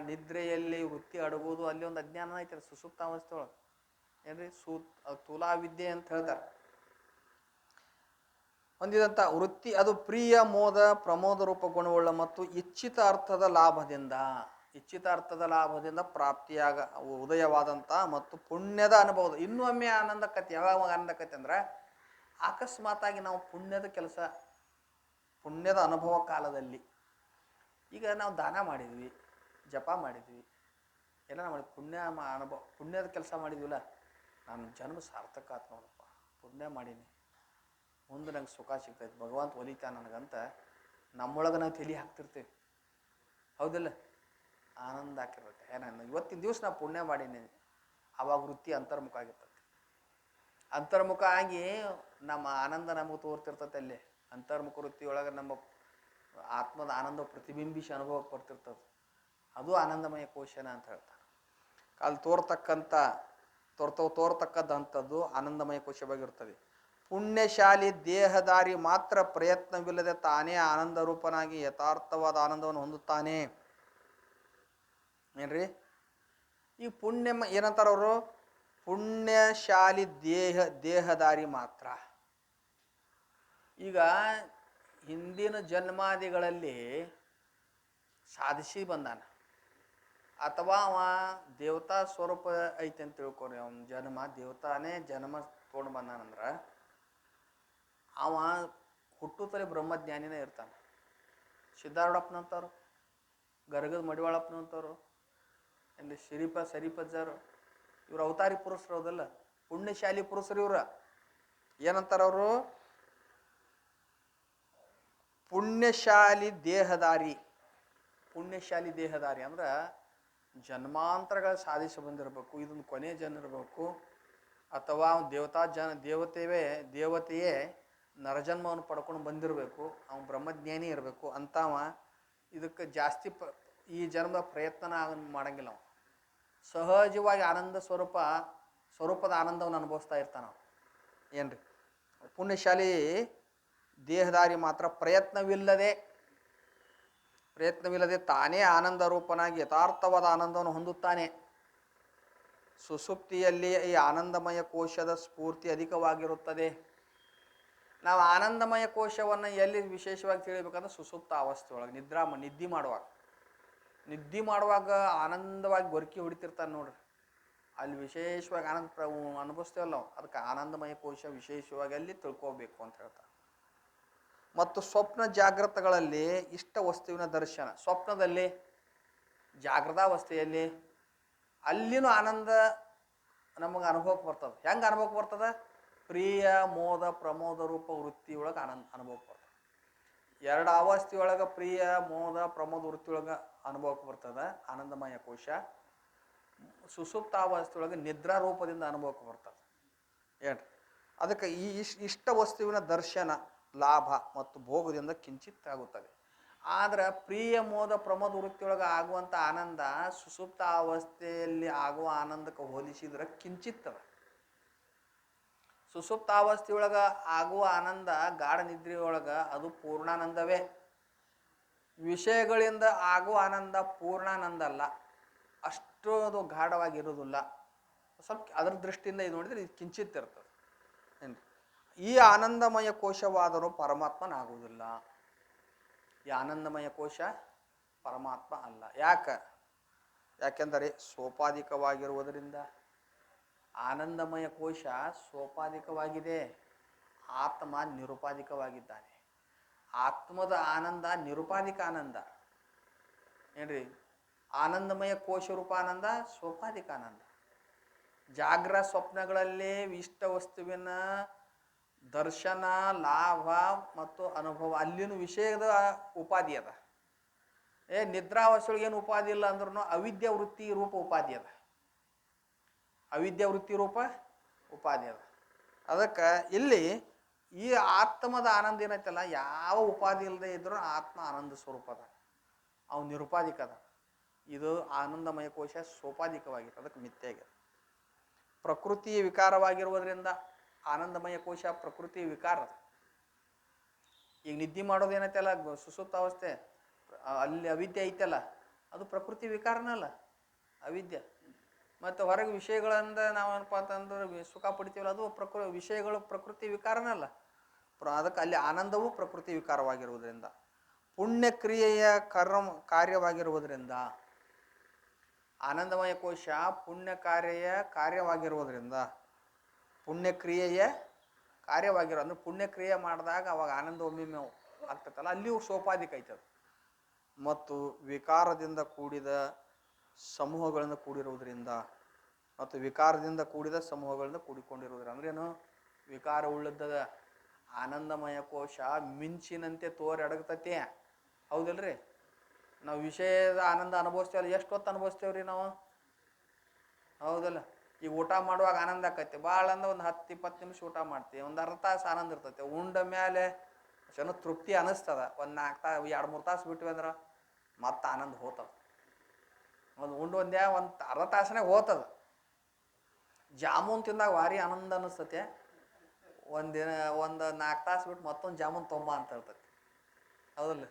ನಿದ್ರೆಯಲ್ಲಿ ವೃತ್ತಿ ಅಡಗುವುದು ಅಲ್ಲಿ ಒಂದು ಅಜ್ಞಾನ ಐತಲ್ಲ, ಸುಸುಪ್ತಾವಸ್ಥೆ ಒಳಗೆ. ಏನ್ರಿ ತುಲಾವಿದ್ಯೆ ಅಂತ ಹೇಳ್ತಾರೆ. ಹೊಂದಿದಂಥ ವೃತ್ತಿ ಅದು ಪ್ರಿಯ, ಮೋದ, ಪ್ರಮೋದ ರೂಪ ಗುಣವುಳ್ಳ ಮತ್ತು ಇಚ್ಛಿತ ಅರ್ಥದ ಲಾಭದಿಂದ ಪ್ರಾಪ್ತಿಯಾಗ ಉದಯವಾದಂಥ ಮತ್ತು ಪುಣ್ಯದ ಅನುಭವದ ಇನ್ನೂ ಒಮ್ಮೆ ಆನಂದಕತೆ. ಯಾವಾಗ ಆನಂದಕತೆ ಅಂದ್ರೆ ಅಕಸ್ಮಾತಾಗಿ ನಾವು ಪುಣ್ಯದ ಅನುಭವ ಕಾಲದಲ್ಲಿ, ಈಗ ನಾವು ದಾನ ಮಾಡಿದ್ವಿ, ಜಪ ಮಾಡಿದ್ವಿ, ಎಲ್ಲ ಮಾಡಿ ಪುಣ್ಯದ ಕೆಲಸ ಮಾಡಿದ್ವಿಲ್ಲ, ನಾನು ಜನ್ಮ ಸಾರ್ಥಕ ಆಯ್ತು ನೋಡಪ್ಪ, ಪುಣ್ಯ ಮಾಡೀನಿ, ಮುಂದೆ ನಂಗೆ ಸುಖ ಸಿಗ್ತೈತೆ, ಭಗವಂತ ಒಲಿತಾ ನನಗಂತ ನಮ್ಮೊಳಗೆ ನಾವು ತಲೆ ಹಾಕ್ತಿರ್ತೀವಿ, ಹೌದಿಲ್ಲ? ಆನಂದ ಹಾಕಿರುತ್ತೆ. ಏನಂದ ಇವತ್ತಿನ ದಿವಸ ನಾವು ಪುಣ್ಯ ಮಾಡೀನಿ, ಆವಾಗ ವೃತ್ತಿ ಅಂತರ್ಮುಖ ಆಗಿರ್ತದೆ. ಅಂತರ್ಮುಖ ಆಗಿ ನಮ್ಮ ಆನಂದ ನಮಗೆ ತೋರ್ತಿರ್ತದೆ. ಅಲ್ಲಿ ಅಂತರ್ಮುಖ ವೃತ್ತಿಯೊಳಗೆ ನಮ್ಮ ಆತ್ಮದ ಆನಂದ ಪ್ರತಿಬಿಂಬಿಸಿ ಅನುಭವಕ್ಕೆ ಬರ್ತಿರ್ತದೆ. ಅದು ಆನಂದಮಯ ಕೋಶನ ಅಂತ ಹೇಳ್ತಾರೆ. ಅಲ್ಲಿ ತೋರ್ತಕ್ಕಂಥದ್ದು ಆನಂದಮಯ ಕೋಶವಾಗಿರ್ತದೆ. ಪುಣ್ಯಶಾಲಿ ದೇಹದಾರಿ ಮಾತ್ರ ಪ್ರಯತ್ನವಿಲ್ಲದೆ ತಾನೇ ಆನಂದ ರೂಪನಾಗಿ ಯಥಾರ್ಥವಾದ ಆನಂದವನ್ನು ಹೊಂದುತ್ತಾನೆ. ಏನ್ರಿ ಈ ಪುಣ್ಯ ಏನಂತಾರ ಅವರು? ಪುಣ್ಯಶಾಲಿ ದೇಹದಾರಿ ಮಾತ್ರ. ಈಗ ಹಿಂದಿನ ಜನ್ಮಾದಿಗಳಲ್ಲಿ ಸಾಧಿಸಿ ಬಂದಾನ, ಅಥವಾ ಅವ ದೇವತಾ ಸ್ವರೂಪ ಐತೆ ಅಂತ ತಿಳ್ಕೊರಿ, ಅವನ ದೇವತಾನೇ ಜನ್ಮ ತೊಗೊಂಡು ಬಂದಾನಂದ್ರೆ ಅವ ಹುಟ್ಟುತ್ತಲೇ ಬ್ರಹ್ಮಜ್ಞಾನಿನೇ ಇರ್ತಾನೆ. ಸಿದ್ಧಾರೂಢಪ್ಪನಂತವ್ರು, ಗರಗದ ಮಡಿವಾಳಪ್ಪನಂತವ್ರು, ಅಲ್ಲಿ ಸರಿಪಜ್ಜರು, ಇವ್ರು ಅವತಾರಿ ಪುರುಷರು, ಹೌದಲ್ಲ? ಪುಣ್ಯಶಾಲಿ ಪುರುಷರು ಇವ್ರ. ಏನಂತಾರ ಅವರು? ಪುಣ್ಯಶಾಲಿ ದೇಹದಾರಿ ಅಂದ್ರೆ ಜನ್ಮಾಂತರಗಳು ಸಾಧಿಸಿ ಬಂದಿರಬೇಕು, ಇದೊಂದು ಕೊನೆ ಜನ ಇರಬೇಕು, ಅಥವಾ ದೇವತೆಯೇ ನರಜನ್ಮವನ್ನು ಪಡ್ಕೊಂಡು ಬಂದಿರಬೇಕು, ಅವನು ಬ್ರಹ್ಮಜ್ಞಾನಿ ಇರಬೇಕು ಅಂತವ. ಇದಕ್ಕೆ ಜಾಸ್ತಿ ಈ ಜನ್ಮದ ಪ್ರಯತ್ನ ಮಾಡಂಗಿಲ್ಲ. ಅವನು ಸಹಜವಾಗಿ ಆನಂದ ಸ್ವರೂಪದ ಆನಂದವನ್ನು ಅನುಭವಿಸ್ತಾ ಇರ್ತಾನ. ಏನ್ರಿ ಪುಣ್ಯಶಾಲಿ ದೇಹದಾರಿ ಮಾತ್ರ ಪ್ರಯತ್ನವಿಲ್ಲದೆ ತಾನೇ ಆನಂದ ರೂಪನಾಗಿ ಯಥಾರ್ಥವಾದ ಆನಂದವನ್ನು ಹೊಂದುತ್ತಾನೆ. ಸುಸುಪ್ತಿಯಲ್ಲಿ ಈ ಆನಂದಮಯ ಕೋಶದ ಸ್ಫೂರ್ತಿ ಅಧಿಕವಾಗಿರುತ್ತದೆ. ನಾವು ಆನಂದಮಯ ಕೋಶವನ್ನು ಎಲ್ಲಿ ವಿಶೇಷವಾಗಿ ತಿಳಿಬೇಕಂದ್ರೆ ಸುಸುಪ್ತ ಅವಸ್ಥೆ ಒಳಗೆ ನಿದ್ದೆ ಮಾಡುವಾಗ ಆನಂದವಾಗಿ ಗೊರಕಿ ಹೊಡಿತಿರ್ತಾನೆ ನೋಡ್ರಿ, ಅಲ್ಲಿ ವಿಶೇಷವಾಗಿ ಆನಂದ ಅನುಭವಿಸ್ತೇವಲ್ಲ ನಾವು, ಅದಕ್ಕೆ ಆನಂದಮಯ ಕೋಶ ವಿಶೇಷವಾಗಿ ಅಲ್ಲಿ ತಿಳ್ಕೋಬೇಕು ಅಂತ ಹೇಳ್ತಾರೆ. ಮತ್ತು ಸ್ವಪ್ನ ಜಾಗೃತಗಳಲ್ಲಿ ಇಷ್ಟ ವಸ್ತುವಿನ ದರ್ಶನ, ಸ್ವಪ್ನದಲ್ಲಿ ಜಾಗೃತಾವಸ್ಥೆಯಲ್ಲಿ ಅಲ್ಲಿನೂ ಆನಂದ ನಮಗೆ ಅನುಭವಕ್ಕೆ ಬರ್ತದೆ. ಹೆಂಗೆ ಅನುಭವಕ್ಕೆ ಬರ್ತದೆ? ಪ್ರಿಯ, ಮೋದ, ಪ್ರಮೋದ ರೂಪ ವೃತ್ತಿಯೊಳಗೆ ಅನುಭವಕ್ಕೆ ಬರ್ತದೆ. 2 ಅವಸ್ಥೆಯೊಳಗೆ ಪ್ರಿಯ, ಮೋದ, ಪ್ರಮೋದ ವೃತ್ತಿಯೊಳಗೆ ಅನುಭವಕ್ಕೆ ಬರ್ತದೆ ಆನಂದಮಯ ಕೋಶ. ಸುಸುಪ್ತಾವಸ್ಥೆಯೊಳಗೆ ನಿದ್ರಾ ರೂಪದಿಂದ ಅನುಭವಕ್ಕೆ ಬರ್ತದೆ. ಏನ್ರಿ ಅದಕ್ಕೆ ಈ ಇಷ್ಟ ವಸ್ತುವಿನ ದರ್ಶನ, ಲಾಭ ಮತ್ತು ಭೋಗದಿಂದ ಕಿಂಚಿತ್ ಆಗುತ್ತದೆ. ಆದ್ರೆ ಪ್ರಿಯ, ಮೋದ, ಪ್ರಮೋದ ವೃತ್ತಿಯೊಳಗೆ ಆಗುವಂಥ ಆನಂದ ಸುಸುಪ್ತ ಅವಸ್ಥೆಯಲ್ಲಿ ಆಗುವ ಆನಂದಕ್ಕೆ ಹೋಲಿಸಿದ್ರೆ ಕಿಂಚಿತ್ತದ. ಸುಸುಪ್ತಾವಸ್ಥೆಯೊಳಗ ಆಗುವ ಆನಂದ ಗಾಢ ನಿದ್ರೆಯೊಳಗ ಅದು ಪೂರ್ಣಾನಂದವೇ. ವಿಷಯಗಳಿಂದ ಆಗುವ ಆನಂದ ಪೂರ್ಣಾನಂದ ಅಲ್ಲ, ಅಷ್ಟು ಅದು ಗಾಢವಾಗಿರುವುದಿಲ್ಲ. ಸ್ವಲ್ಪ ಅದರ ದೃಷ್ಟಿಯಿಂದ ಇದು ನೋಡಿದ್ರೆ ಇದು ಕಿಂಚಿತ್ ಇರ್ತದೆ ಏನು. ಈ ಆನಂದಮಯ ಕೋಶವಾದರೂ ಪರಮಾತ್ಮನಾಗುವುದಿಲ್ಲ. ಈ ಆನಂದಮಯ ಕೋಶ ಪರಮಾತ್ಮ ಅಲ್ಲ. ಯಾಕೆಂದರೆ ಸೋಪಾಧಿಕವಾಗಿರುವುದರಿಂದ. ಆನಂದಮಯ ಕೋಶ ಸೋಪಾಧಿಕವಾಗಿದೆ, ಆತ್ಮ ನಿರುಪಾಧಿಕವಾಗಿದ್ದಾನೆ. ಆತ್ಮದ ಆನಂದ ನಿರುಪಾಧಿಕ ಆನಂದ ಏನ್ರಿ. ಆನಂದಮಯ ಕೋಶ ರೂಪಾನಂದ ಸೋಪಾಧಿಕ ಆನಂದ. ಜಾಗ್ರ ಸ್ವಪ್ನಗಳಲ್ಲಿ ಇಷ್ಟ ವಸ್ತುವಿನ ದರ್ಶನ, ಲಾಭ ಮತ್ತು ಅನುಭವ, ಅಲ್ಲಿನ ವಿಷಯದ ಉಪಾಧಿ ಅದ. ನಿದ್ರಾವಸ್ಥೆಯೊಳಗೆ ಏನು ಉಪಾಧಿ ಇಲ್ಲ ಅಂದ್ರೂ ಅವಿದ್ಯಾ ವೃತ್ತಿ ರೂಪ ಉಪಾಧಿ ಅದ. ಅವಿದ್ಯಾ ವೃತ್ತಿ ರೂಪ ಉಪಾಧಿ ಅದ. ಅದಕ್ಕೆ ಇಲ್ಲಿ ಈ ಆತ್ಮದ ಆನಂದ ಏನೈತಲ್ಲ, ಯಾವ ಉಪಾಧಿ ಇಲ್ಲದೆ ಇದ್ರೂ ಆತ್ಮ ಆನಂದ ಸ್ವರೂಪ ಅದ, ಅವು ನಿರುಪಾಧಿಕ ಅದ. ಇದು ಆನಂದಮಯ ಕೋಶ ಸೋಪಾಧಿಕವಾಗಿತ್ತು, ಅದಕ್ಕೆ ಮಿಥ್ಯೆ ಆಗಿದೆ. ಪ್ರಕೃತಿ ವಿಕಾರವಾಗಿರುವುದರಿಂದ ಆನಂದಮಯ ಕೋಶ ಪ್ರಕೃತಿ ವಿಕಾರ. ಈಗ ನಿದ್ದೆ ಮಾಡೋದೇನೈತಲ್ಲ, ಸುಸುಪ್ತ ಅವಸ್ಥೆ, ಅಲ್ಲಿ ಅವಿದ್ಯೆ ಐತಲ್ಲ, ಅದು ಪ್ರಕೃತಿ ವಿಕಾರನಲ್ಲ, ಅವಿದ್ಯೆ. ಮತ್ತು ಹೊರಗೆ ವಿಷಯಗಳಿಂದ ನಾವೇನಪ್ಪ ಅಂತಂದ್ರೆ ಸುಖ ಪಡಿತೀವಲ್ಲ, ಅದು ವಿಷಯಗಳು ಪ್ರಕೃತಿ ವಿಕಾರನಲ್ಲ. ಅದಕ್ಕೆ ಅಲ್ಲಿ ಆನಂದವೂ ಪ್ರಕೃತಿ ವಿಕಾರವಾಗಿರುವುದರಿಂದ, ಪುಣ್ಯಕ್ರಿಯೆಯ ಕಾರ್ಯವಾಗಿರುವುದರಿಂದ, ಆನಂದಮಯ ಕೋಶ ಪುಣ್ಯ ಕಾರ್ಯವಾಗಿರುವುದರಿಂದ, ಪುಣ್ಯಕ್ರಿಯೆಯ ಕಾರ್ಯವಾಗಿರೋ ಅಂದ್ರೆ ಪುಣ್ಯಕ್ರಿಯೆ ಮಾಡಿದಾಗ ಅವಾಗ ಆನಂದ ಒಮ್ಮೆ ಆಗ್ತೈತಲ್ಲ, ಅಲ್ಲಿಯೂ ಸೋಪಾಧಿಕ ಐತದ. ಮತ್ತು ವಿಕಾರದಿಂದ ಕೂಡಿದ ಸಮೂಹಗಳಿಂದ ಕೂಡಿರುವುದರಿಂದ, ಮತ್ತು ವಿಕಾರದಿಂದ ಕೂಡಿದ ಸಮೂಹಗಳಿಂದ ಕೂಡಿಕೊಂಡಿರುವುದರಿಂದ ಅಂದ್ರೇನು, ವಿಕಾರ ಉಳ್ಳದ ಆನಂದಮಯ ಕೋಶ ಮಿಂಚಿನಂತೆ ತೋರಡಗತೈತಿ. ಹೌದಿಲ್ರಿ? ನಾವು ವಿಷಯದ ಆನಂದ ಅನುಭವಿಸ್ತೇವಲ್ಲ, ಎಷ್ಟು ಹೊತ್ತು ಅನುಭವಿಸ್ತೇವ್ರಿ ನಾವು? ಹೌದಲ್ಲ? ಈಗ ಊಟ ಮಾಡುವಾಗ ಆನಂದ ಆಕೈತಿ, ಭಾಳ ಅಂದ್ರೆ ಒಂದು 10-20 ನಿಮಿಷ ಊಟ ಮಾಡ್ತೀವಿ, ಒಂದು ಅರ್ಧ ತಾಸು ಆನಂದ ಇರ್ತೈತಿ. ಉಂಡ ಮೇಲೆ ಚೆನ್ನಾಗಿ ತೃಪ್ತಿ ಅನ್ನಿಸ್ತದ. ಒಂದು 2-3 ತಾಸು ಬಿಟ್ವಿ ಅಂದ್ರೆ ಮತ್ತೆ ಆನಂದ ಹೋತದ. ಒಂದು ಅರ್ಧ ತಾಸನಾಗ ಹೋತದ. ಜಾಮೂನ್ ತಿಂದಾಗ ಭಾರಿ ಆನಂದ ಅನ್ನಿಸ್ತತೆ. ಒಂದು 4 ತಾಸು ಬಿಟ್ಟು ಮತ್ತೊಂದು ಜಾಮೂನ್ ತೊಂಬ ಅಂತ ಹೇಳ್ತೈತಿ. ಹೌದಲ್ಲ?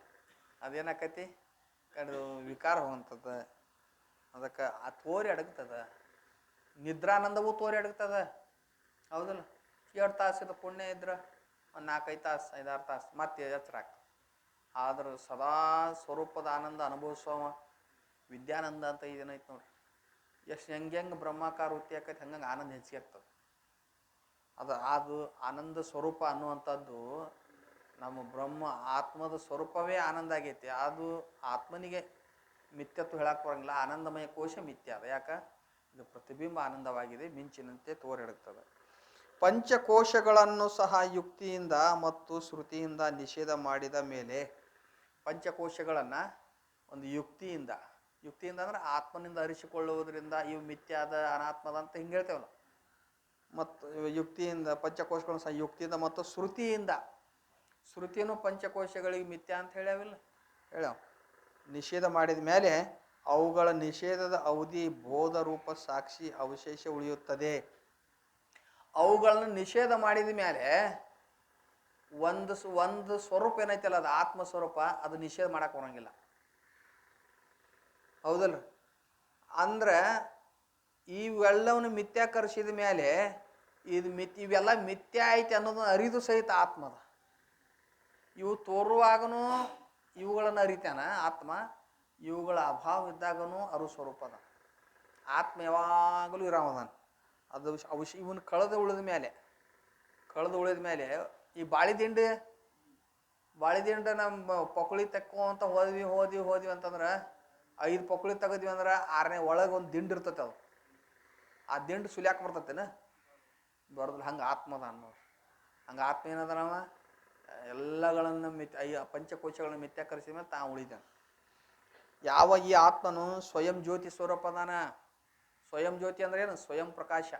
ಅದೇನಾಕೈತಿ, ಅದು ವಿಕಾರ ಹೊಂತದ. ಅದಕ್ಕೆ ಆ ತೋರಿ ಅಡಗ್ತದ. ನಿದ್ರಾನಂದವೂ ತೋರಿ ಅಡಗ್ತದ. ಹೌದಲ್ಲ? 2 ತಾಸಿದ ಪುಣ್ಯ ಇದ್ರೆ ಒಂದು 4-5 ತಾಸು 5-6 ತಾಸು ಮತ್ತೆ ಎಚ್ಚರ ಆಗ್ತದೆ. ಆದ್ರೆ ಸದಾ ಸ್ವರೂಪದ ಆನಂದ ಅನುಭವಿಸೋವ ವಿದ್ಯಾನಂದ ಅಂತ ಇದೇನೈತೆ ನೋಡ್ರಿ. ಎಷ್ಟು ಹೆಂಗೆ ಬ್ರಹ್ಮಾಕಾರ ವೃತ್ತಿ ಆಕೈತಿ, ಹಂಗಂಗೆ ಆನಂದ ಹೆಚ್ಚಿಗೆ ಆಗ್ತದೆ. ಅದು ಆನಂದ ಸ್ವರೂಪ ಅನ್ನುವಂಥದ್ದು ನಮ್ಮ ಬ್ರಹ್ಮ ಆತ್ಮದ ಸ್ವರೂಪವೇ ಆನಂದ ಆಗೈತಿ. ಅದು ಆತ್ಮನಿಗೆ ಮಿಥ್ಯತ್ವ ಹೇಳಕ್ಕೆ ಬರಂಗಿಲ್ಲ. ಆನಂದಮಯ ಕೋಶ ಮಿಥ್ಯ ಅದ. ಯಾಕೆ? ಇದು ಪ್ರತಿಬಿಂಬ ಆನಂದವಾಗಿದೆ, ಮಿಂಚಿನಂತೆ ತೋರೆಡುತ್ತದೆ. ಪಂಚಕೋಶಗಳನ್ನು ಸಹ ಯುಕ್ತಿಯಿಂದ ಮತ್ತು ಶ್ರುತಿಯಿಂದ ನಿಷೇಧ ಮಾಡಿದ ಮೇಲೆ, ಪಂಚಕೋಶಗಳನ್ನು ಒಂದು ಯುಕ್ತಿಯಿಂದ ಅಂದ್ರೆ ಆತ್ಮನಿಂದ ಅರಿಸಿಕೊಳ್ಳುವುದರಿಂದ ಇವು ಮಿಥ್ಯಾದ ಅನಾತ್ಮದ ಅಂತ ಹಿಂಗೆ ಹೇಳ್ತೇವಲ್ಲ. ಮತ್ತು ಯುಕ್ತಿಯಿಂದ ಪಂಚಕೋಶಗಳನ್ನು ಸಹ ಯುಕ್ತಿಯಿಂದ ಮತ್ತು ಶ್ರುತಿಯನ್ನು ಪಂಚಕೋಶಗಳಿಗೆ ಮಿಥ್ಯಾ ಅಂತ ಹೇಳ್ಯಾವ. ನಿಷೇಧ ಮಾಡಿದ ಮೇಲೆ ಅವುಗಳ ನಿಷೇಧದ ಅವಧಿ ಬೋಧ ರೂಪ ಸಾಕ್ಷಿ ಅವಶೇಷ ಉಳಿಯುತ್ತದೆ. ಅವುಗಳನ್ನು ನಿಷೇಧ ಮಾಡಿದ ಮೇಲೆ ಒಂದು ಸ್ವರೂಪ ಏನೈತಲ್ಲ, ಅದು ಆತ್ಮ ಸ್ವರೂಪ, ಅದು ನಿಷೇಧ ಮಾಡಕ್ಕೆ ಬರೋಂಗಿಲ್ಲ. ಹೌದಲ್ಲ? ಅಂದ್ರೆ ಇವೆಲ್ಲವನ್ನು ಮಿಥ್ಯಾಕರಿಸಿದ ಮೇಲೆ ಇವೆಲ್ಲ ಮಿಥ್ಯಾ ಐತಿ ಅನ್ನೋದನ್ನ ಅರಿದು ಸಹಿತ ಆತ್ಮದ. ಇವು ತೋರುವಾಗನೂ ಇವುಗಳನ್ನು ಅರಿತಾನ ಆತ್ಮ, ಇವುಗಳ ಅಭಾವ ಇದ್ದಾಗನೂ ಅರು ಸ್ವರೂಪದ. ಆತ್ಮ ಯಾವಾಗಲೂ ಇರಾಮದಾನ. ಅದು ಇವನು ಕಳೆದು ಉಳಿದ ಮೇಲೆ ಈ ಬಾಳಿದಿಂಡ ನಮ್ಮ ಪಕುಳಿ ತೆಕ್ಕೊಂತ ಹೋದ್ವಿ ಅಂತಂದ್ರೆ 5 ಪಕುಳಿ ತೆಗದ್ವಿ ಅಂದ್ರೆ 6ನೇ ಒಳಗೆ ಒಂದು ದಿಂಡು ಇರ್ತೈತೆ. ಅದು ಆ ದಿಂಡು ಸುಲಿಯಾಕೆ ಬರ್ತೈತೇನ? ಬರೋದಿಲ್ಲ. ಹಂಗೆ ಆತ್ಮದ ಅನ್ನೋದು. ಹಂಗೆ ಆತ್ಮ ಏನದ, ನಾವ ಎಲ್ಲಗಳನ್ನು ಪಂಚಕೋಶಗಳನ್ನು ಮಿಥ್ಯಾಕರಿಸಿದ ಮೇಲೆ ತಾವು ಉಳಿದಾನೆ. ಯಾವ ಈ ಆತ್ಮನು ಸ್ವಯಂ ಜ್ಯೋತಿ ಸ್ವರೂಪದಾನ. ಸ್ವಯಂ ಜ್ಯೋತಿ ಅಂದ್ರೆ ಏನು? ಸ್ವಯಂ ಪ್ರಕಾಶ